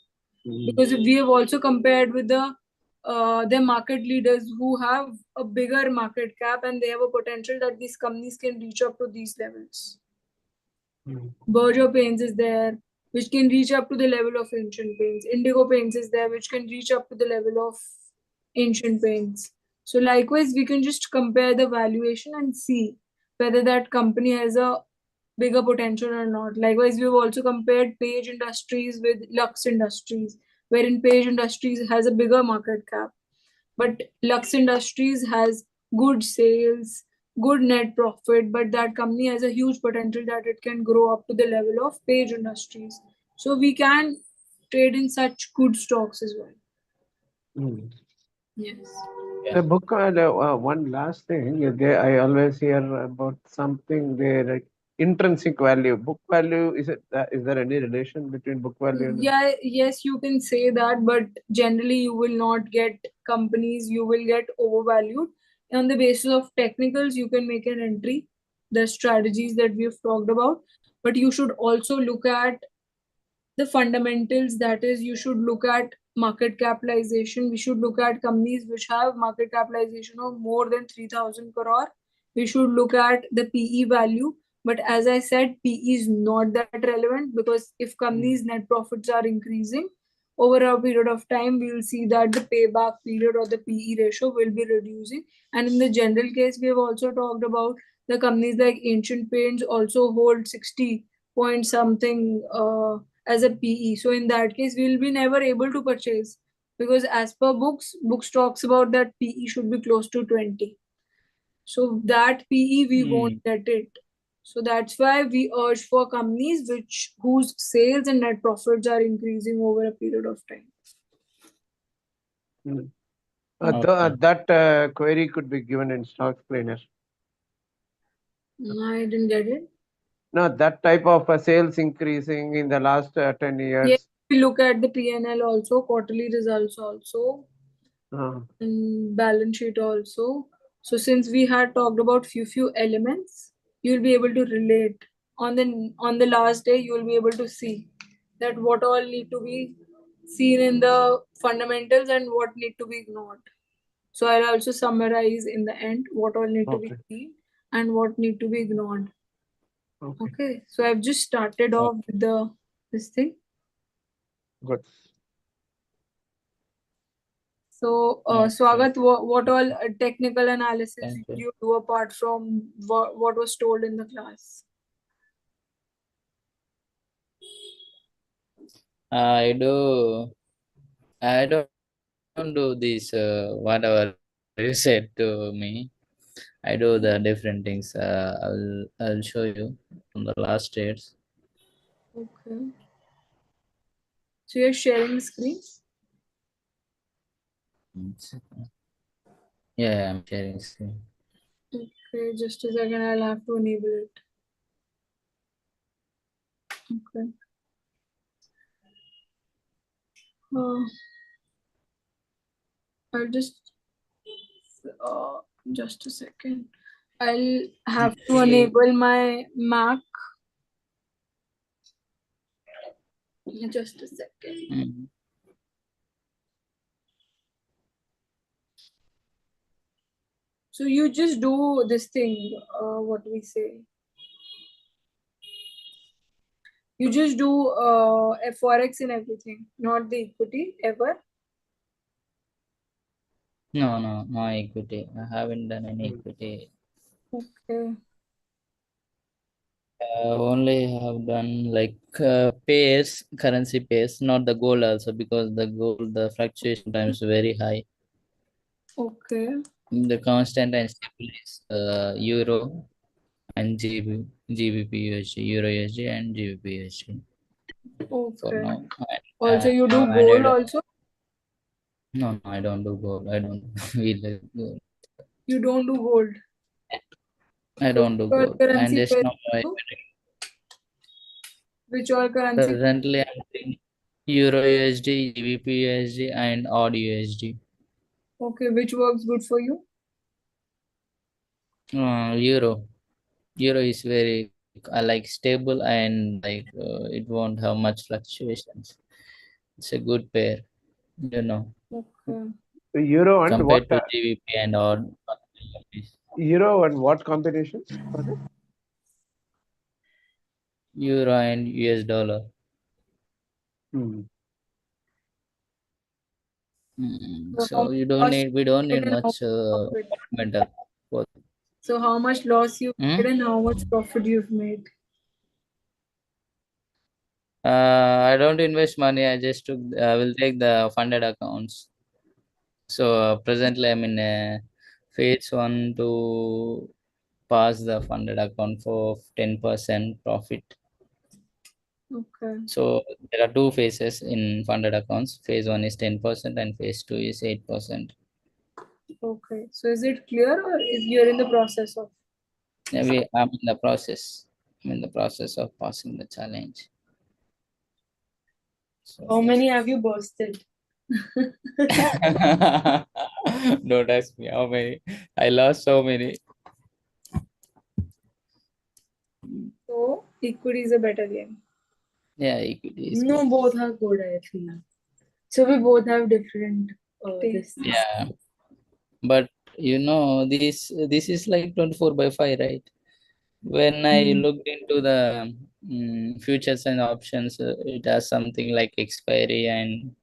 Because we have also compared with the market leaders who have a bigger market cap, and they have a potential that these companies can reach up to these levels. Berger Paints is there, which can reach up to the level of Asian Paints. Indigo Paints is there, which can reach up to the level of Asian Paints. So likewise, we can just compare the valuation and see whether that company has a bigger potential or not. Likewise, we've also compared Page Industries with Lux Industries, wherein Page Industries has a bigger market cap, but Lux Industries has good sales, good net profit, but that company has a huge potential that it can grow up to the level of Page Industries. So we can trade in such good stocks as well. Yes. The book, one last thing, I always hear about something there, like intrinsic value. Book value, is there any relation between book value and Yeah, yes, you can say that, but generally you will not get companies, you will get overvalued. On the basis of technicals, you can make an entry, the strategies that we've talked about, but you should also look at the fundamentals. That is, you should look at market capitalization. We should look at companies which have market capitalization of more than 3,000 crore. We should look at the PE value. But as I said, PE is not that relevant, because if companies' net profits are increasing over a period of time, we will see that the payback period or the PE ratio will be reducing. And in the general case, we have also talked about the companies like Ancient Paints also hold 60 point something as a PE. So in that case, we will be never able to purchase, because as per books talks about that PE should be close to 20. So that PE we won't get it. So that's why we urge for companies whose sales and net profits are increasing over a period of time. Okay. that query could be given in stock explainer. I didn't get it. No, that type of sales increasing in the last 10 years. Yes, we look at the P&L also, quarterly results also, Uh, and balance sheet also. So since we had talked about few elements, you'll be able to relate. On the last day, you'll be able to see that what all need to be seen in the fundamentals and what need to be ignored. So I'll also summarize in the end what all need to be Okay. seen and what need to be ignored. okay, Okay, so I've just started off with this thing. good. So, Okay. Swagat, what all technical analysis Thank did you. you do apart from what was told in the class? I don't do this whatever you said to me. I do the different things. I'll show you from the last dates. Okay. So you're sharing the screen? Yeah, I'm sharing screen. Okay, just a second, I'll have to enable it. Okay. I'll just a second. I'll have to enable my Mac. Just a second. Mm. So you just do this thing, what do we say? You just do Forex and everything, not the equity ever. No equity. I haven't done any equity. Okay. Only have done like pairs, currency pairs, not the gold also, because the gold, the fluctuation times very high. Okay. The constant and stable is euro and GBP USD, euro USD and GBP USD for Okay. now. Also, you do I've gold added, also? no, I don't do gold. I don't feel gold. You don't do gold. I don't do Which all gold. And currency just pair now, you do? Which all currency? presently I'm doing euro USD, GBP USD, and odd USD. Okay, which works good for you? Euro. Euro is very like stable and like it won't have much fluctuations. It's a good pair, you know, Okay. Euro and compared what? to GBP and odd. Euro and what combinations? Sorry? Euro and US dollar. Hmm. So So we don't need and how much profit? fundamental. Both. So how much loss you've made and how much profit you've made? I don't invest money. I just will take the funded accounts. So presently I'm in phase 1 to pass the funded account for 10% profit. Okay. So there are two phases in funded accounts. Phase 1 is 10% and phase 2 is 8%. Okay. So is it clear or is you're in the process of? I'm in the process. I'm in the process of passing the challenge. So How many have you bursted? don't ask me how many. I lost so many. So equity is a better game. Yeah, equity is No, good. both are good, I feel. So we both have different Tastes. this. Yeah, but this is like 24/5, right? When I looked into the futures and options, it has something like expiry and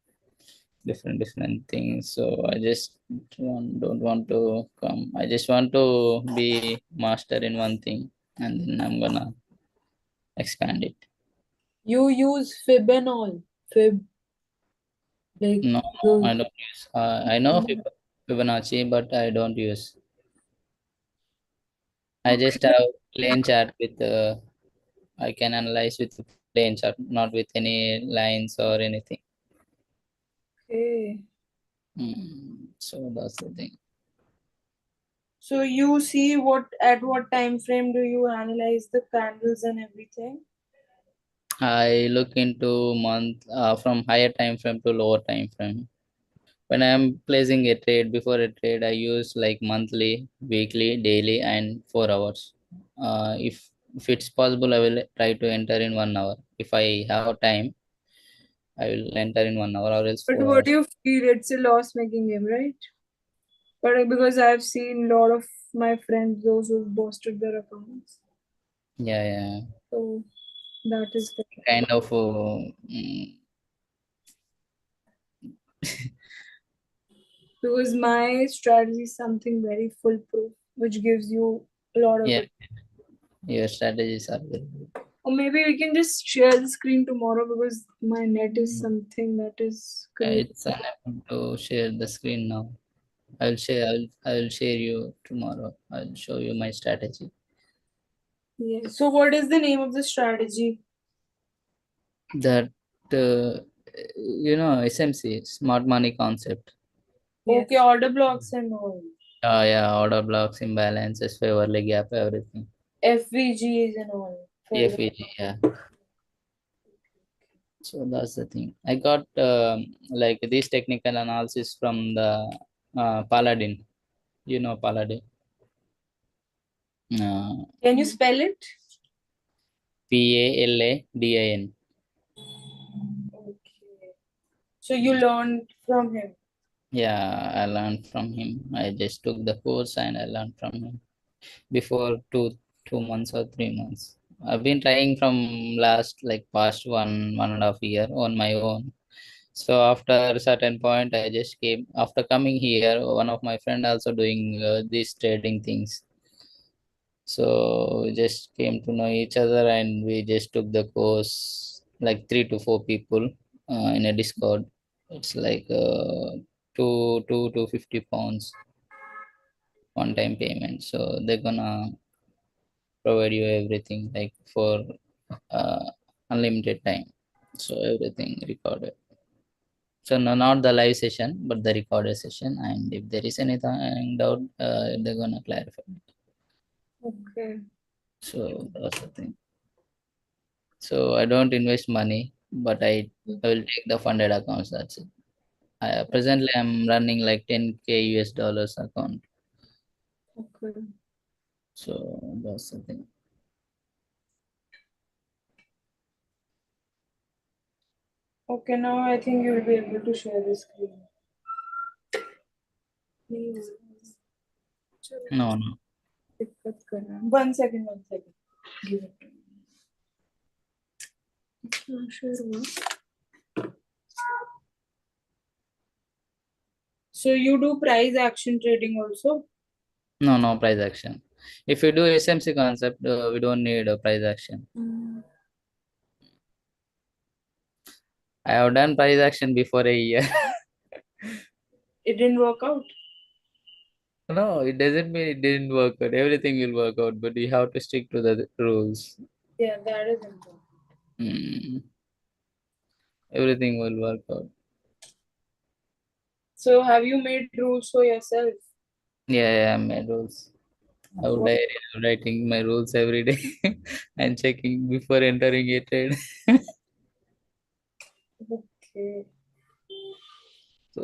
different things. So I just don't want to come. I just want to be master in one thing, and then I'm gonna expand it. You use Fib and all. Fib. Like No, those. I don't use. I know Fibonacci, but I don't use. I just have plain chart with. I can analyze with plain chart, not with any lines or anything. Okay. So that's the thing. So you see at what time frame do you analyze the candles and everything? I look into month from higher time frame to lower time frame. When I'm placing a trade, before a trade, I use like monthly, weekly, daily, and 4 hours. If it's possible, I will try to enter in 1 hour. If I have time, I will enter in 1 hour or else But 4 what hours. do you feel? It's a loss-making game, right? But because I've seen a lot of my friends, those who've boosted their accounts. Yeah, yeah. So that is the Kind of. because my strategy is something very foolproof, which gives you a lot of Yeah, it. your strategies are very good. Or maybe we can just share the screen tomorrow because my net is something that is crazy. It's unable to share the screen now. I'll share you tomorrow. I'll show you my strategy. Yes. So what is the name of the strategy? That SMC, smart money concept. Okay, order blocks and all. Yeah, order blocks, imbalances, Fairley gap, everything. FVGs and all. FEG, yeah. So that's the thing. I got like this technical analysis from the Paladin. You know Paladin. Can you spell it? Paladin. Okay. So you learned from him. Yeah, I learned from him. I just took the course and I learned from him before 2 months or 3 months. I've been trying from past 1.5 year on my own. So after a certain point, I just came after coming here. One of my friend also doing these trading things. So we just came to know each other and we just took the course like 3 to 4 people in a Discord. It's like two to 50 pounds one time payment. So they're gonna provide you everything like for uh, unlimited time. So everything recorded. So no, not the live session, but the recorded session. And if there is anything doubt, they're gonna clarify. Okay. So that's the thing. So I don't invest money, but I will take the funded accounts. That's it. Presently, I'm running like 10K US dollars account. Okay. So that's the thing. Okay, now I think you'll be able to share the screen. Please. No, no. दिक्कत कर रहा है. 1 second, 1 second. Give it to me. Not sure हुआ. So you do price action trading also? No, no price action. If you do SMC concept, we don't need a price action. I have done price action before a year. It didn't work out. No, it doesn't mean it didn't work out. Everything will work out, but you have to stick to the rules. Yeah, that is important. Everything will work out. So have you made rules for yourself? Yeah, I made rules. I would What? writing my rules every day and checking before entering a trade. Okay. So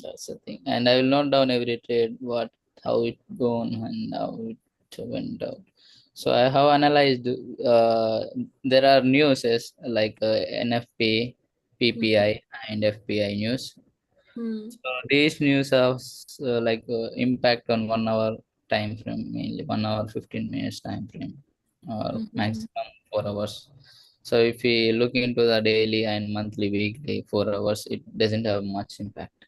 that's the thing. And I will note down every trade, what, how it gone and how it went out. So I have analyzed. There are news like NFP, PPI, and FPI news. Hmm. So these news have like impact on 1 hour time frame, mainly 1 hour 15 minutes time frame, or Mhm. maximum 4 hours. So if we look into the daily and monthly, weekly 4 hours, it doesn't have much impact.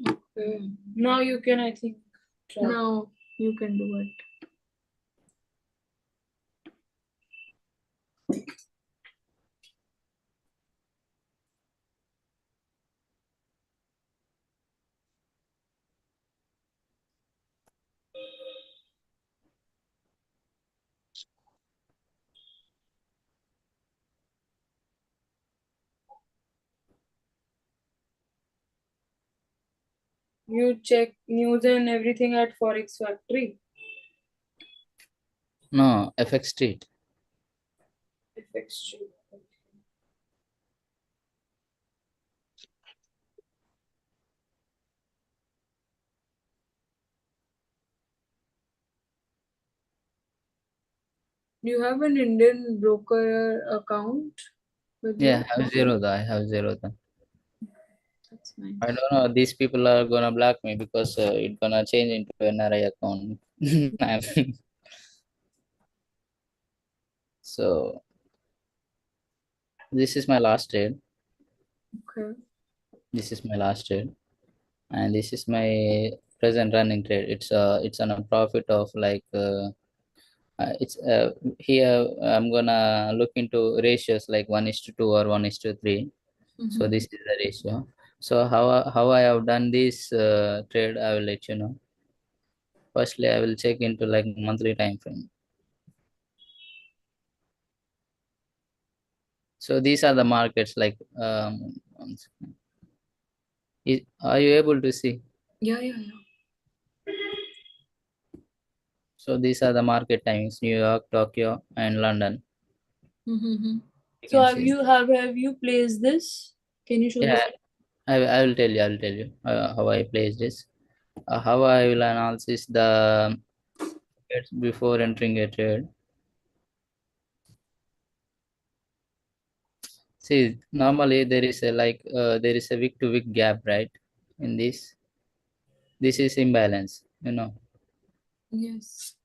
Okay. Now you can, I think, try. Now you can do it. You check news and everything at Forex Factory. No, FX Street. FX Street. Do you have an Indian broker account with Yeah, you? I have Zerodha. I have Zerodha. That's nice. I don't know. These people are gonna block me because it's gonna change into NRI account. So this is my last trade. Okay. This is my last trade, and this is my present running trade. It's on a profit of like it's here. I'm gonna look into ratios like 1:2 or 1:3. So Mhm. this is the ratio. So how I have done this trade, I will let you know. Firstly, I will check into like monthly time frame. So these are the markets like one second. Are you able to see? Yeah, yeah, yeah. So these are the market timings: New York, Tokyo, and London. Mm-hmm. You So can have see. you placed this? Can you show Yeah, this? I will tell you. I will tell you how I place this. How I will analyze the trades before entering a trade. See, normally there is a like there is a week to week gap, right? In this is imbalance. You know, Yes.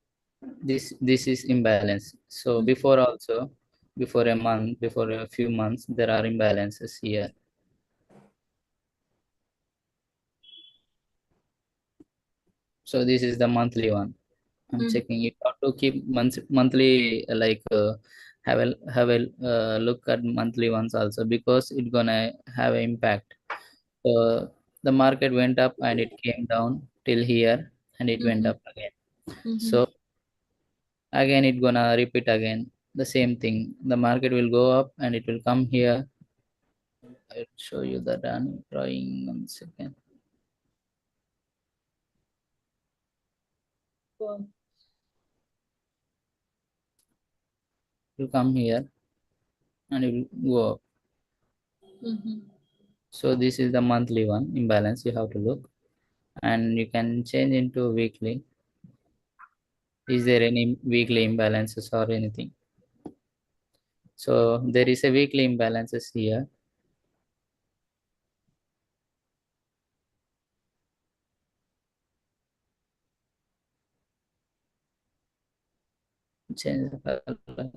this is imbalance. So before also, before a month, before a few months, there are imbalances here. So this is the monthly one. I'm checking. You have to keep monthly like have a look at monthly ones also, because it's gonna have an impact. So the market went up and it came down till here and it went up again. Mm-hmm. So again it gonna repeat again the same thing. The market will go up and it will come here. I'll show you the drawing 1 second. Wow. It will come here and it will go up. Mm-hmm. So this is the monthly one imbalance. You have to look, and you can change into weekly. Is there any weekly imbalances or anything? So there is a weekly imbalances here. Change the color.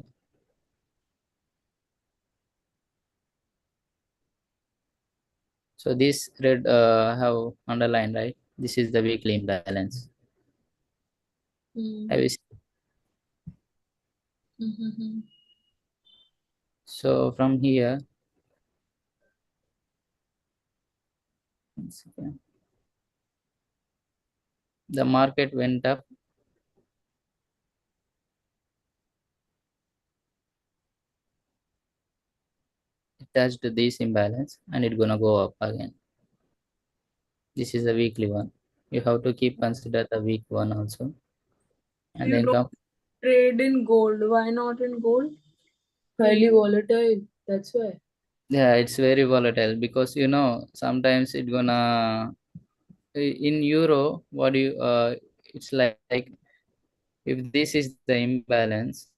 So this red have underlined, right? This is the weekly imbalance. Have you seen? Mm-hmm. So from here, 1 second, the market went up. It touched this imbalance and it's gonna go up again. This is the weekly one. You have to keep consider the weak one also. And You then don't come, trade in gold. Why not in gold? Highly volatile. That's why. yeah, it's very volatile because sometimes it gonna in euro, what do you it's like if this is the imbalance,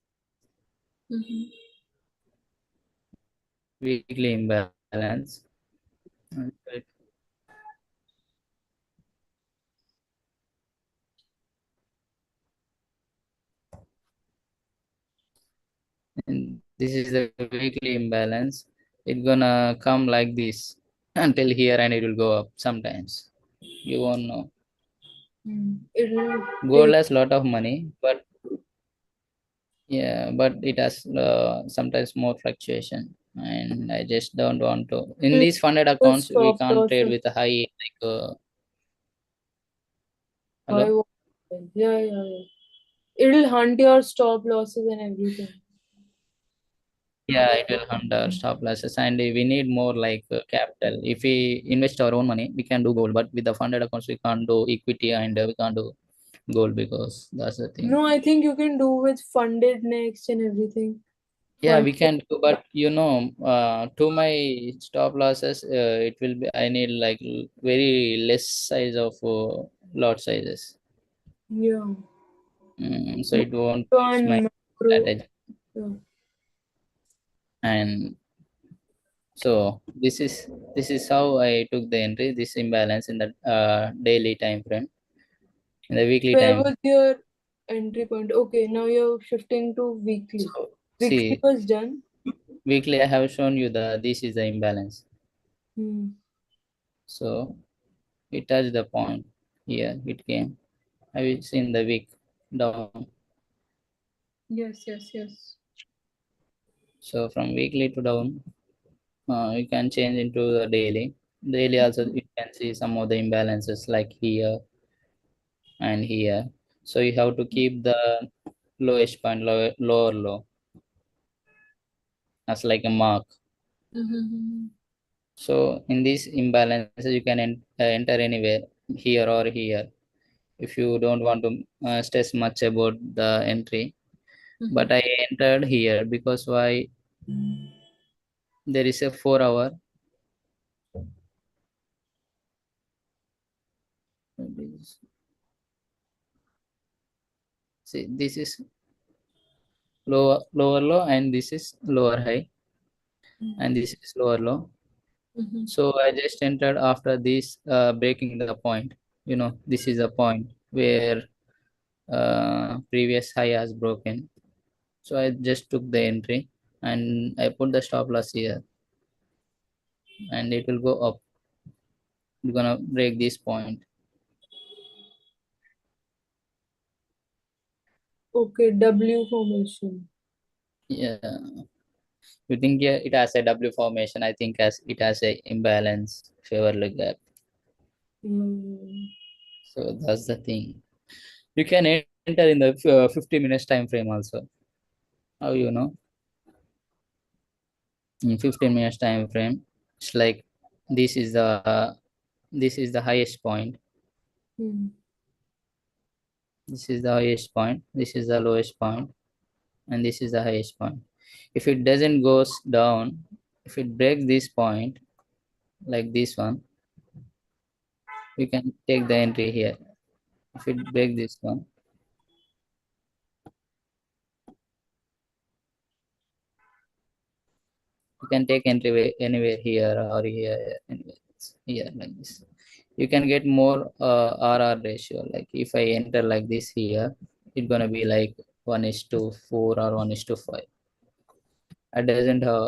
Mhm. weekly imbalance, okay, and this is the weekly imbalance, it gonna come like this until here and it will go up sometimes. You won't know. It'll Gold take. has lot of money, but yeah, but it has sometimes more fluctuation, and I just don't want to. In It'll these funded the accounts, we stop can't trade losses. with a high High hello. volatile. Yeah. It'll hunt your stop losses and everything. Yeah, it will hunt our stop losses, and we need more capital. If we invest our own money, we can do gold, but with the funded accounts, we can't do equity and we can't do gold because that's the thing. No, I think you can do with funded next and everything. Yeah, we Funded. can do, but to my stop losses, it will be I need like very less size of lot sizes. Yeah. So it won't Micro fits my and macro. strategy. Yeah. And so this is how I took the entry, this imbalance in the daily time frame, in the weekly Where time. was your entry point? Okay, now you're shifting to weekly. So Weekly see, was done. weekly I have shown you this is the imbalance. Hmm. So it touched the point here. It came. Have you seen the week down? Yes. So from weekly to down, you can change into the daily. Daily also you can see some of the imbalances like here and here. So you have to keep the lowest point, lower low as like a mark. Mhm. So in these imbalances, you can enter anywhere, here or here, if you don't want to stress much about the entry. But I entered here because why? There is a 4 hour. See, this is lower low, and this is lower high, and this is lower low. So I just entered after this breaking the point. This is a point where previous high has broken. So I just took the entry and I put the stop loss here, and it will go up. It's gonna break this point. Okay, W formation. Yeah, you think yeah, it has a W formation? I think as it has a imbalance favor like that. Hmm. So that's the thing. You can enter in the 50 minutes time frame also. How you know? In 15 minutes time frame, it's like this is the highest point, Hmm. this is the highest point, this is the lowest point, and this is the highest point. If it doesn't goes down, if it breaks this point like this one, we can take the entry here. If it breaks this one, you can take entry anywhere here or here, anywhere here like this. You can get more RR ratio. Like if I enter like this here, it's gonna be like 1:4 or 1:5. I doesn't have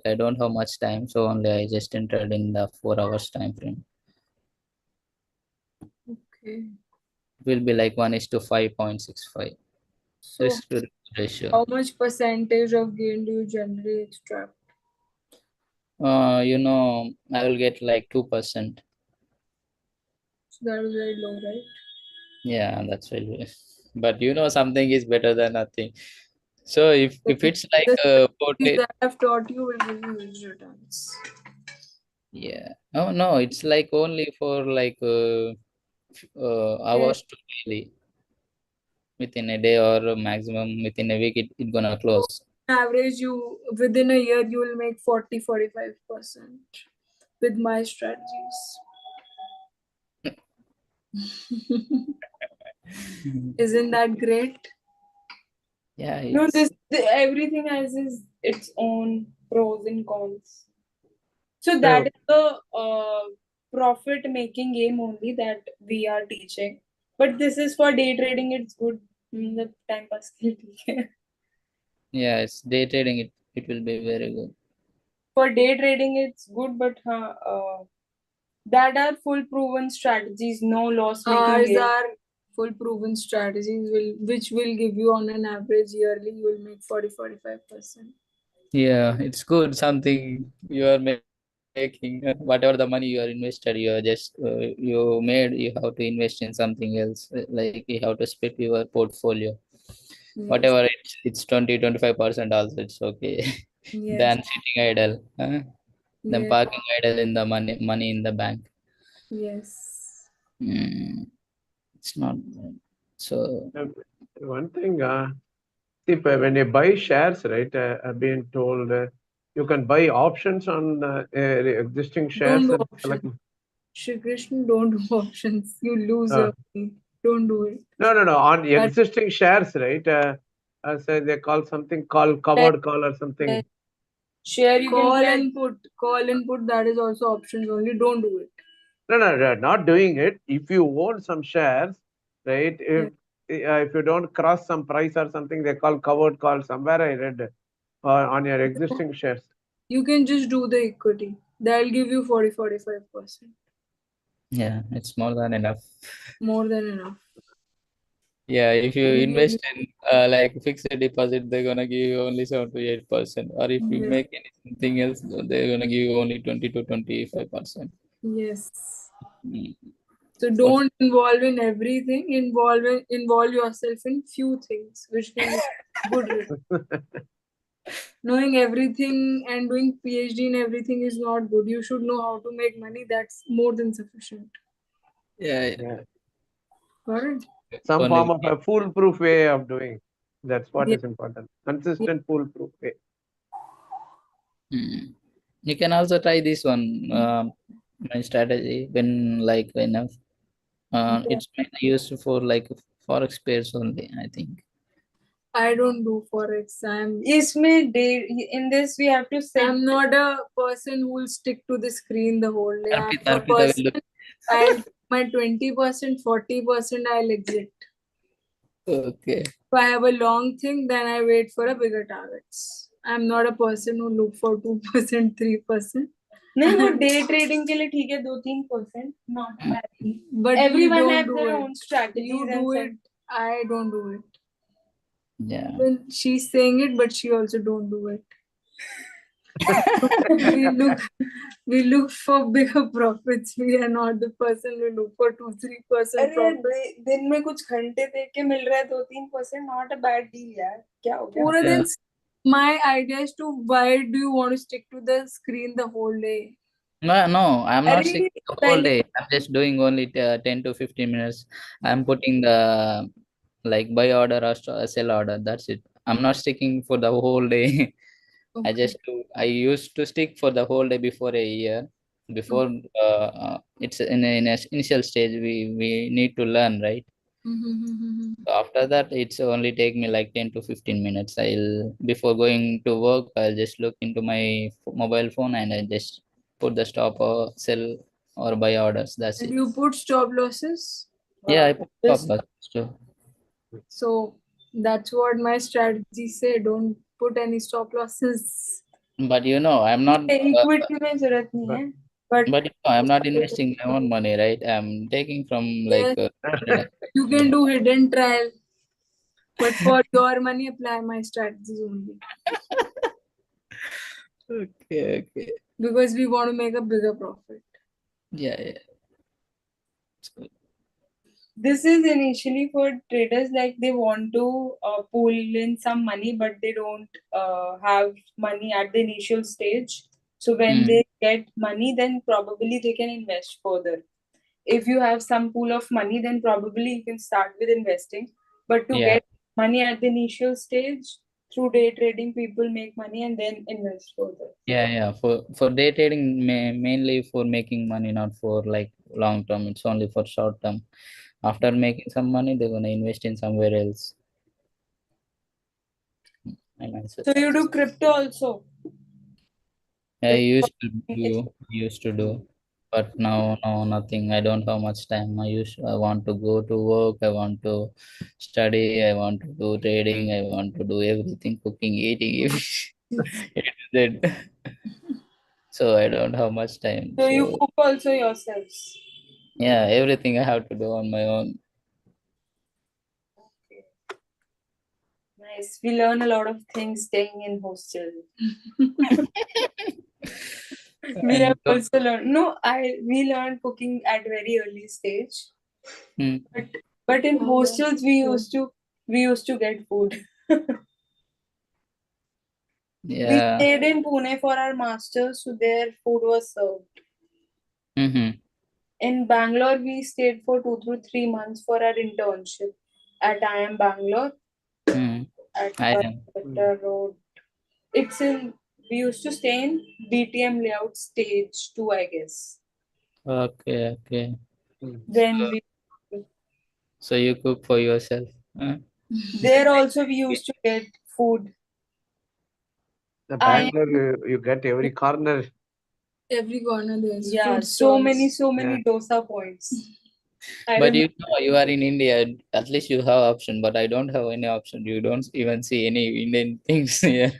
I don't have much time, so only I just entered in the 4 hours time frame. Okay. It will be like 1:5.65 So risk to ratio. how much percentage of gain do you generally extract? I will get like 2%. So that is very low, right? Yeah, that's really. But something is better than nothing. So if it's like The strategies 40, that I've taught you will give you huge returns. yeah. Oh no, it's like only for like hours to daily. Within a day or maximum within a week, it gonna close. Average, you within a year you will make 40-45% with my strategies. Isn't that great? Yeah, No, it's everything has its own pros and cons. So So, that is the profit making game only that we are teaching. But this is for day trading, it's good. The time pass ke liye. yeah, it's day trading. It will be very good. For day trading, it's good, but that are full proven strategies, no loss making Ours game. are full proven strategies which will give you on an average yearly you will make 40-45%. Yeah, it's good. Something you are making, whatever the money you are invested, you are just you made. You have to invest in something else. Like you have to split your portfolio. Yes. Whatever it's 20-25% also it's okay. Yes. Than sitting idle, than Yes. parking idle in the money in the bank. Yes. It's not bad. So one thing, if when you buy shares, right, I've been told you can buy options on existing shares Don't do and select. options. Shri Krishna, don't do options. You lose Uh, your money. Don't do it. No, on That- existing shares, right? So they call something called covered call or something. Yes. Share you Call can and put. Call and put, that is also options only. Don't do it. No, not doing it. If you own some shares, right? If you don't cross some price or something, they call covered call. Somewhere I read on your existing shares. You can just do the equity. That'll give you 40-45%. yeah, it's more than enough. More than enough. Yeah, if you Will give invest in like fixed deposit, they're gonna give you only 7-8%. Or if you Yes. make anything else, they're gonna give you only 20-25%. Yes. Mm. So don't involve in everything. Involve yourself in few things, which can be good return. Knowing everything and doing PhD in everything is not good. You should know how to make money. That's more than sufficient. Yeah, Yeah. Correct? Some only form of a foolproof way of doing. That's what Yeah. is important. Consistent foolproof way. You can also try this one. My strategy when like enough. It's mainly used for like forex pairs only. I think. I don't do forex. in this we have to set. I'm not a person who will stick to the screen the whole day. I'm a Arpita will person. look. I'll my 20%, 40%. I'll exit. Okay. If I have a long thing, then I wait for a bigger targets. I'm not a person who look for 2%, 3%. नहीं वो day trading के लिए ठीक है 2-3%, not bad. But Everyone you don't have do their it. own strategies You and do set. it. I don't do it. Yeah. Well, she's saying it, but she also don't do it. we look for bigger profits. We are not the person who look for 2-3% अरे profit. दिन में कुछ घंटे देख के मिल रहा है 2-3%, not a bad deal यार. क्या हो गया? Pura Yeah. दिन, my idea is to why do you want to stick to the screen the whole day? No, I'm not अरे sticking the whole day. I'm just doing only 10 to 15 minutes. I'm putting the like buy order or sell order. That's it. I'm not sticking for the whole day. Okay. I used to stick for the whole day before a year. Before it's in an initial stage, we need to learn, right? So after that, it's only take me like 10 to 15 minutes. Before going to work, I'll just look into my mobile phone and I just put the stop or sell or buy orders. That's And it. you put stop losses. Yeah, I put stop Just- loss too. So that's what my strategy say. Don't put any stop losses. But I'm not. equity में जरूरत नहीं है. But I'm not investing my own money, right? I'm taking from like. Yes. You can do hidden trial. But for your money, apply my strategies only. Okay. Because we want to make a bigger profit. Yeah. This is initially for traders like they want to pull in some money, but they don't have money at the initial stage. So when they get money, then probably they can invest further. if you have some pool of money, then probably you can start with investing. But to Yeah. get money at the initial stage, through day trading, people make money and then invest further. Yeah. For day trading, mainly for making money, not for like long term. It's only for short term. After making some money, they're gonna invest in somewhere else. And answer. So you do crypto also? I Crypto used to do, but now no nothing. I don't have much time. I want to go to work. I want to study. I want to do trading. I want to do everything, cooking, eating, everything. So I don't have much time. So you So cook also yourselves? yeah, everything I have to do on my own. Okay. Nice. We learn a lot of things staying in hostel. We And have also learned. We learned cooking at very early stage. Hmm. But in hostels we used to get food. We Yeah. stayed in Pune for our masters, so their food was served. Mm-hmm. In Bangalore, we stayed for 2 to 3 months for our internship at IIM Bangalore Hmm. at I know. Arpeta Road. We used to stay in BTM layout stage 2, I guess. Okay. Then So you cook for yourself. Huh? there also we used to get food. The I Bangalore, you get every corner. Every corner there's Yeah, food so stalls. many dosa points. I But remember. you are in India. At least you have option. But I don't have any option. You don't even see any Indian things here.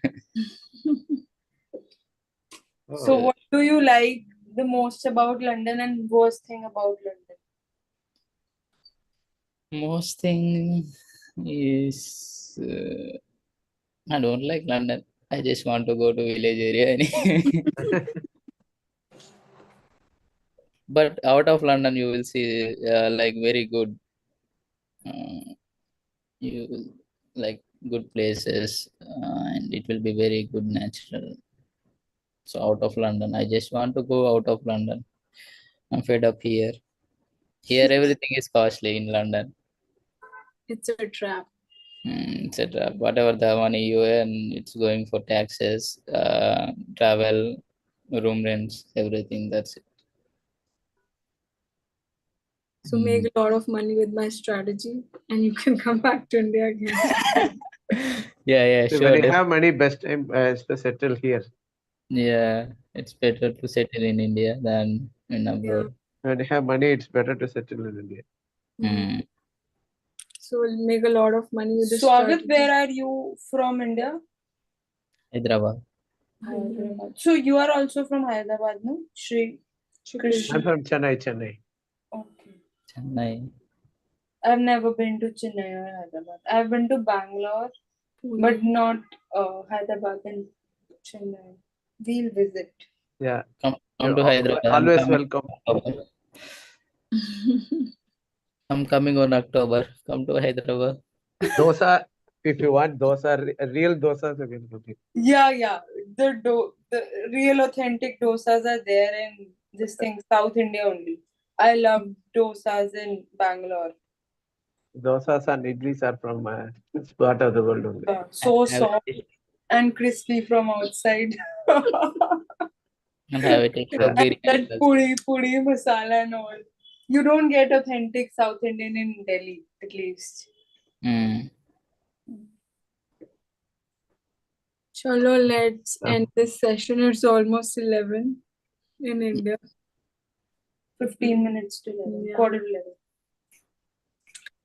So Oh, what do you like the most about London and worst thing about London? Most thing is I don't like London. I just want to go to village area. But out of London, you will see like very good. You will like good places, and it will be very good natural. So out of London, I just want to go out of London. I'm fed up here. Here everything is costly in London, It's a trap. etc. Whatever the money you earn, it's going for taxes, travel, room rents, everything. That's it. So make a lot of money with my strategy and you can come back to India again. Yeah, so sure. when you have money, best time is to settle here. Yeah, it's better to settle in India than in abroad. When you have money, it's better to settle in India. Mm. So we'll make a lot of money with the Swagat, strategy. where are you from India? Hyderabad. Hyderabad. So you are also from Hyderabad, no? Shri Krishna. I'm from Chennai. Okay. Chennai. I've never been to Chennai or Hyderabad. I've been to Bangalore, but not Hyderabad and Chennai. We'll visit. Yeah. Come You're to Hyderabad. I'm always coming welcome. October. I'm coming on October. Come to Hyderabad. Dosa, if you want dosa, real dosas, you can cook it. Yeah. The real authentic dosas are there in this thing, South India only. I love dosas in Bangalore. Dosas and idlis are from this part of the world only. So Have soft it, and crispy from outside. and have it in Yeah. biryani. That puri masala and all. You don't get authentic South Indian in Delhi, at least. Mm. Chalo, let's end this session. It's almost 11 in India. 15 minutes to 11, Yeah. quarter to 11.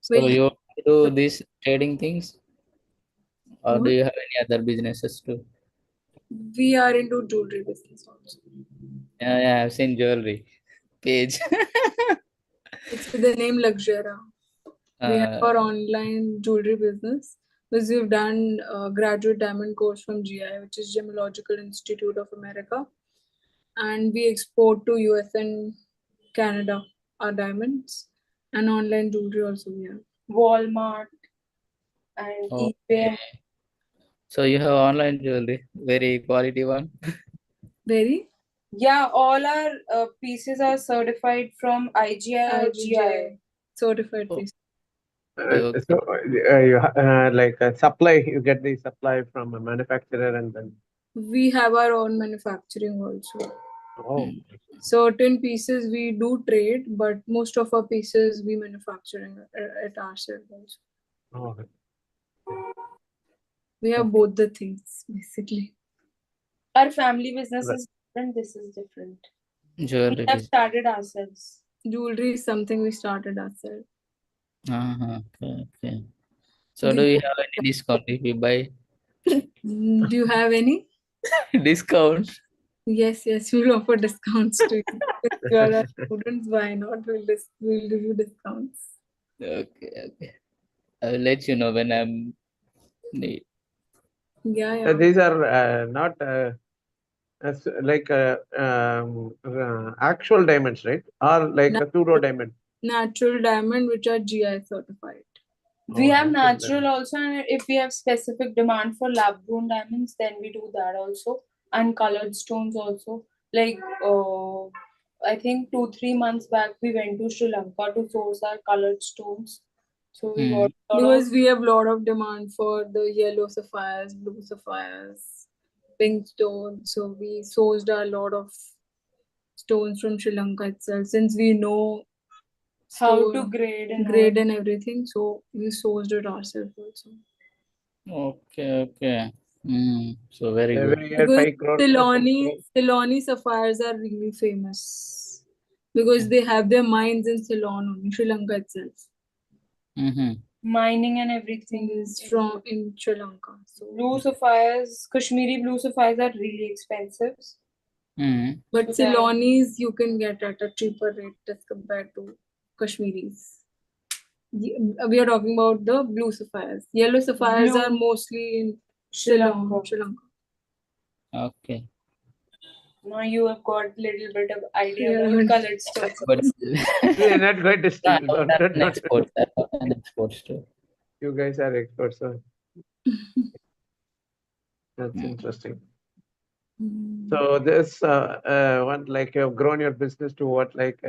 So you do these trading things, or do you have any other businesses too? We are into jewelry business also. Yeah, I've seen jewelry page. It's with the name Luxera. We have our online jewelry business because we've done a graduate diamond course from GI, which is Gemological Institute of America. And we export to US and Canada our diamonds, and online jewelry also we have. Walmart and Okay. eBay. So you have online jewelry, very quality one. Very? Yeah, all our pieces are certified from IGI or GI. IGI certified Oh, piece. okay. So you like supply, you get the supply from a manufacturer and then We have our own manufacturing also. oh Certain pieces we do trade, but most of our pieces we manufacturing at ourselves also. oh We have Okay. both the things basically. Our family business Right. is different. This is different. We Jewelry have business. started ourselves. Jewelry is something we started ourselves. Okay, okay. So do you have any discount if you buy? Do you have any? Discount? Yes, we'll offer discounts to you. If you are a student, why not? We'll give you discounts. Okay. I will let you know when I'm need. Yeah. These are not like actual diamonds, right? Or like a pseudo diamond. Natural diamond which are GI certified. We Oh, have natural natural also, and if we have specific demand for lab-grown diamonds, then we do that also, and colored stones also. Like, I think 2-3 months back we went to Sri Lanka to source our colored stones. So we got a lot Because of we have a lot of demand for the yellow sapphires, blue sapphires, pink stones. So we sourced a lot of stones from Sri Lanka itself. Since we know how to stone grade and grade all. and everything, so we sourced it ourselves also. Okay. So very good. every year Because 5 crore or 6 crore. Ceyloni sapphires are really famous because they have their mines in Ceylon, only, Sri Lanka itself. Mm-hmm. Mining and everything Is from in Sri Lanka. So, blue sapphires, Kashmiri blue sapphires are really expensive. Mm-hmm. but So that- Ceylonis you can get at a cheaper rate as compared to Kashmiris. We are talking about the blue sapphires. Yellow sapphires are Blue. mostly in Sri Ceylon, Lanka. Sri Lanka. Okay. Now you have got little bit of idea Yeah. about colored stones. But We are not going to no, steal. I'm not an export. I'm not an export too. You guys are experts, so that's Mm. interesting. So this one, like you've grown your business to what, like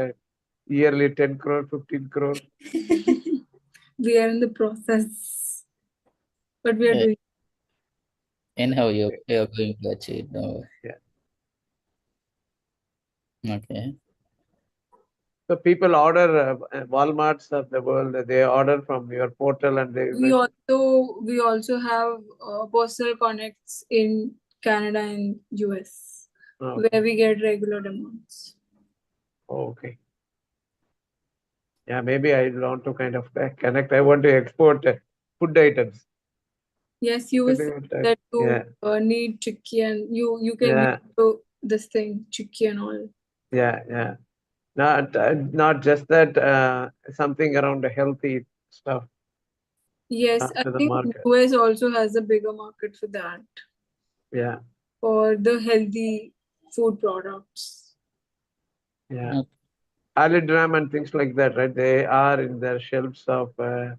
yearly 10 crore, 15 crore? We are in the process, but we are Yeah. doing. Anyhow, you're going to achieve. No. Yeah. Okay. So people order Walmarts of the world, they order from your portal and they We also have personal connects in Canada and US okay. where we get regular demands. Okay. Yeah, maybe I want to kind of connect. I want to export food items. Yes, you will say that you Yeah. need chicky and you can Yeah. do this thing, chicky and all. Yeah. Not just that, something around the healthy stuff Yes, I to the think market. US also has a bigger market for that, Yeah. for the healthy food products. Yeah. Okay. Alidram and things like that, right? They are in their shelves of the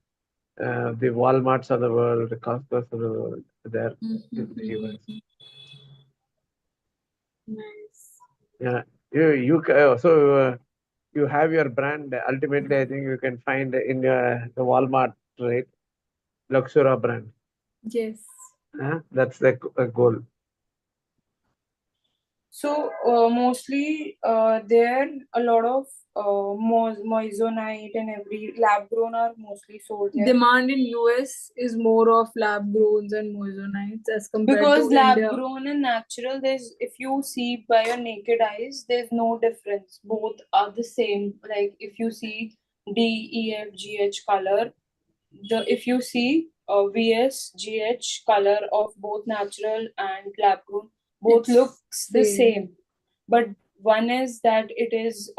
Walmarts of the world, the Costco's of the world. There in the US. Nice. Yeah. So you have your brand. Ultimately, I think you can find in the Walmart, right? Luxura brand. Yes. That's the goal. So mostly there a lot of moissanite and every lab grown are mostly sold there. Demand in US is more of lab growns and moissanites as compared Because to lab India. grown and natural, there's if you see by your naked eyes, there's no difference. Both are the same. Like if you see DEFGH color, if you see VSGH color of both natural and lab grown, both It's looks the same. same. But one is that it is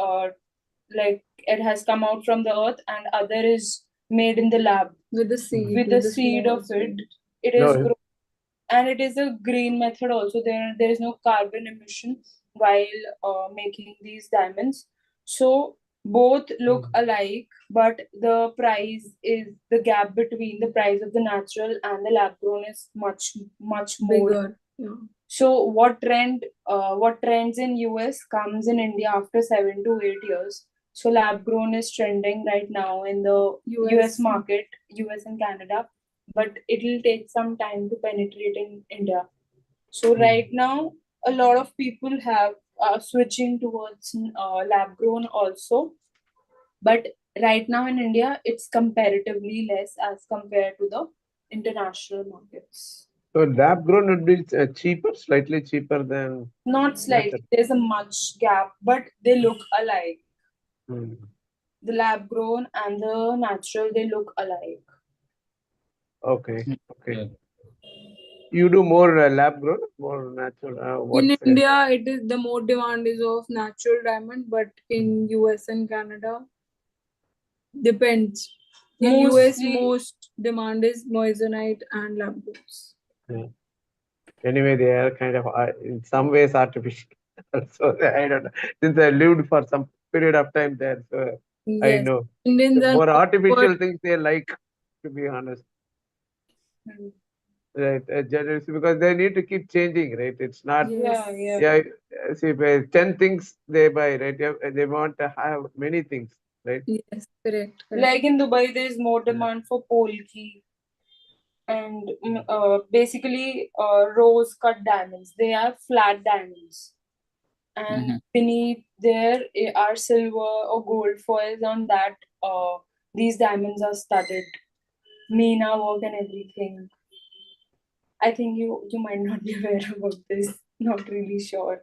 like it has come out from the earth, and other is made in the lab With the seed. with the seed small of it. seed. It is No, grown, and it is a green method also. There is no carbon emission while making these diamonds. So both look alike, but the price is the gap between the price of the natural and the lab grown is much more. Bigger. Yeah. So what trends in US comes in India after 7 to 8 years. So lab grown is trending right now in the US market, US and Canada, but it'll take some time to penetrate in India. So right now, a lot of people have switching towards lab grown also, but right now in India, it's comparatively less as compared to the international markets. So lab grown would be cheaper, slightly cheaper than Not slightly, natural. there's a much gap, but they look alike. Hmm. The lab grown and the natural, they look alike. Okay. Okay. Yeah. You do more lab grown, more natural. In What's India, it is the more demand is of natural diamond, but in US and Canada, depends. In US, Mostly, most demand is moissanite and lab grown. yeah. Anyway, they are kind of in some ways artificial. So I don't know. Since I lived for some period of time there, so I Yes, know. Indians The are more not artificial things they like, to be honest. mm, Right, generously, because they need to keep changing, right? It's not, yes, yeah, see, 10 things they buy, right? They want to have many things, right? yes, correct. like in Dubai, there's more demand for polki and basically rose cut diamonds. They are flat diamonds, and Mhm. beneath there are silver or gold foils on that. These diamonds are studded, Meena work and everything. I think you might not be aware about this. Not really sure.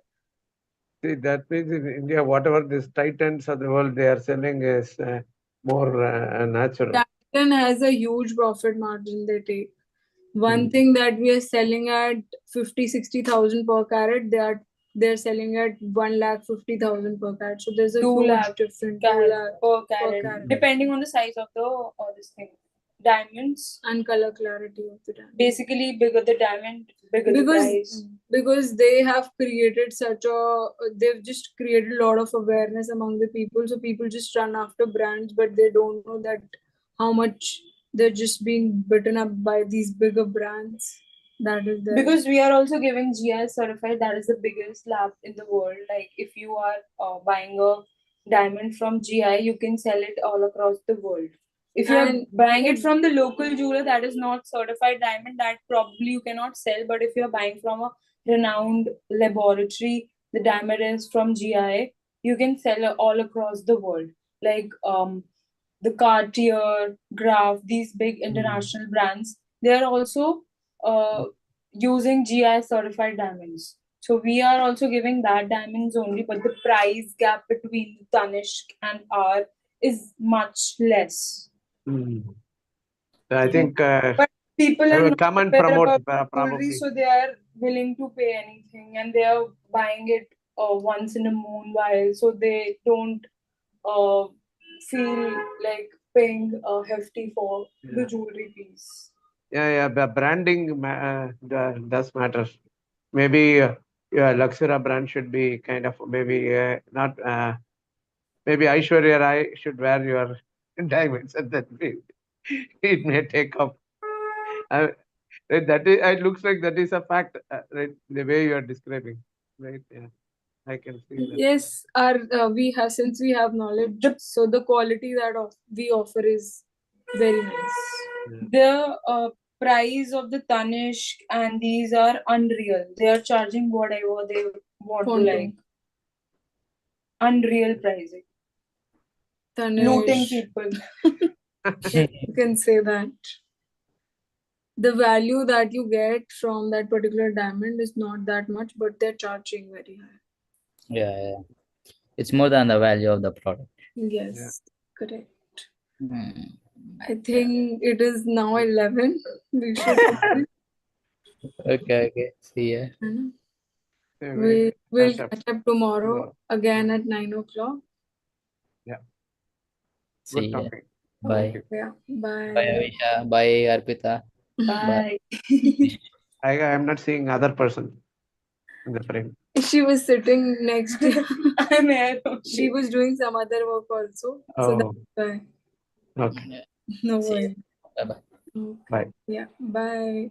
See, that means in India, whatever these titans of the world they are selling is more natural. Titan has a huge profit margin they take. One Hmm. thing that we are selling at 50,000-60,000 per carat, they're selling at 1,50,000 per carat. So there's a 2 huge lakh difference. 2 carat lakh per per carat, carat. depending on the size of the this thing. Diamonds, And color clarity of the diamond. basically, bigger the diamond, bigger the price. Because they have created they've just created a lot of awareness among the people, so people just run after brands, but they don't know that how much they're just being bitten up by these bigger brands. That is there. Because we are also giving GI certified, that is the biggest lab in the world. Like if you are buying a diamond from GI, you can sell it all across the world. If you are And- buying it from the local jeweler that is not certified diamond, that probably you cannot sell. But if you are buying from a renowned laboratory, the diamond is from GI, you can sell it all across the world. Like the Cartier, Graf, these big international brands, they are also using GI certified diamonds. So we are also giving that diamonds only, but the price gap between Tanishq and R is much less. Hmm. So I think But people I are will not come and aware promote about jewelry, probably. so they are willing to pay anything, and they are buying it once in a moon while, so they don't feel like paying hefty for the jewelry piece. Yeah, the branding does matter. Maybe yeah, Luxura brand should be kind of maybe not. Maybe Aishwarya Rai should wear your diamonds, and then it may take off. That is, it looks like that is a fact, right? The way you are describing, right? Yeah, I can see that. yes, since we have knowledge, so the quality that we offer is very nice. The price of the Tanishq and these are unreal. They are charging whatever they want to like. Unreal pricing. Looting Tanish, people. you can say that. The value that you get from that particular diamond is not that much, but they're charging very high. Yeah. It's more than the value of the product. Yes, correct. Hmm. I think it is now 11. We should Okay. See ya. we will Catch up. catch up tomorrow again at 9 o'clock. Yeah. See Good ya. topic. Bye. Yeah. Bye. Bye, Avisha. Bye, Arpita. Bye. I am not seeing other person in the frame. She was sitting next to I'm here. she was doing some other work also. So that's why. Okay. No See ya. worry. Bye-bye. Okay. Bye. Yeah. Bye.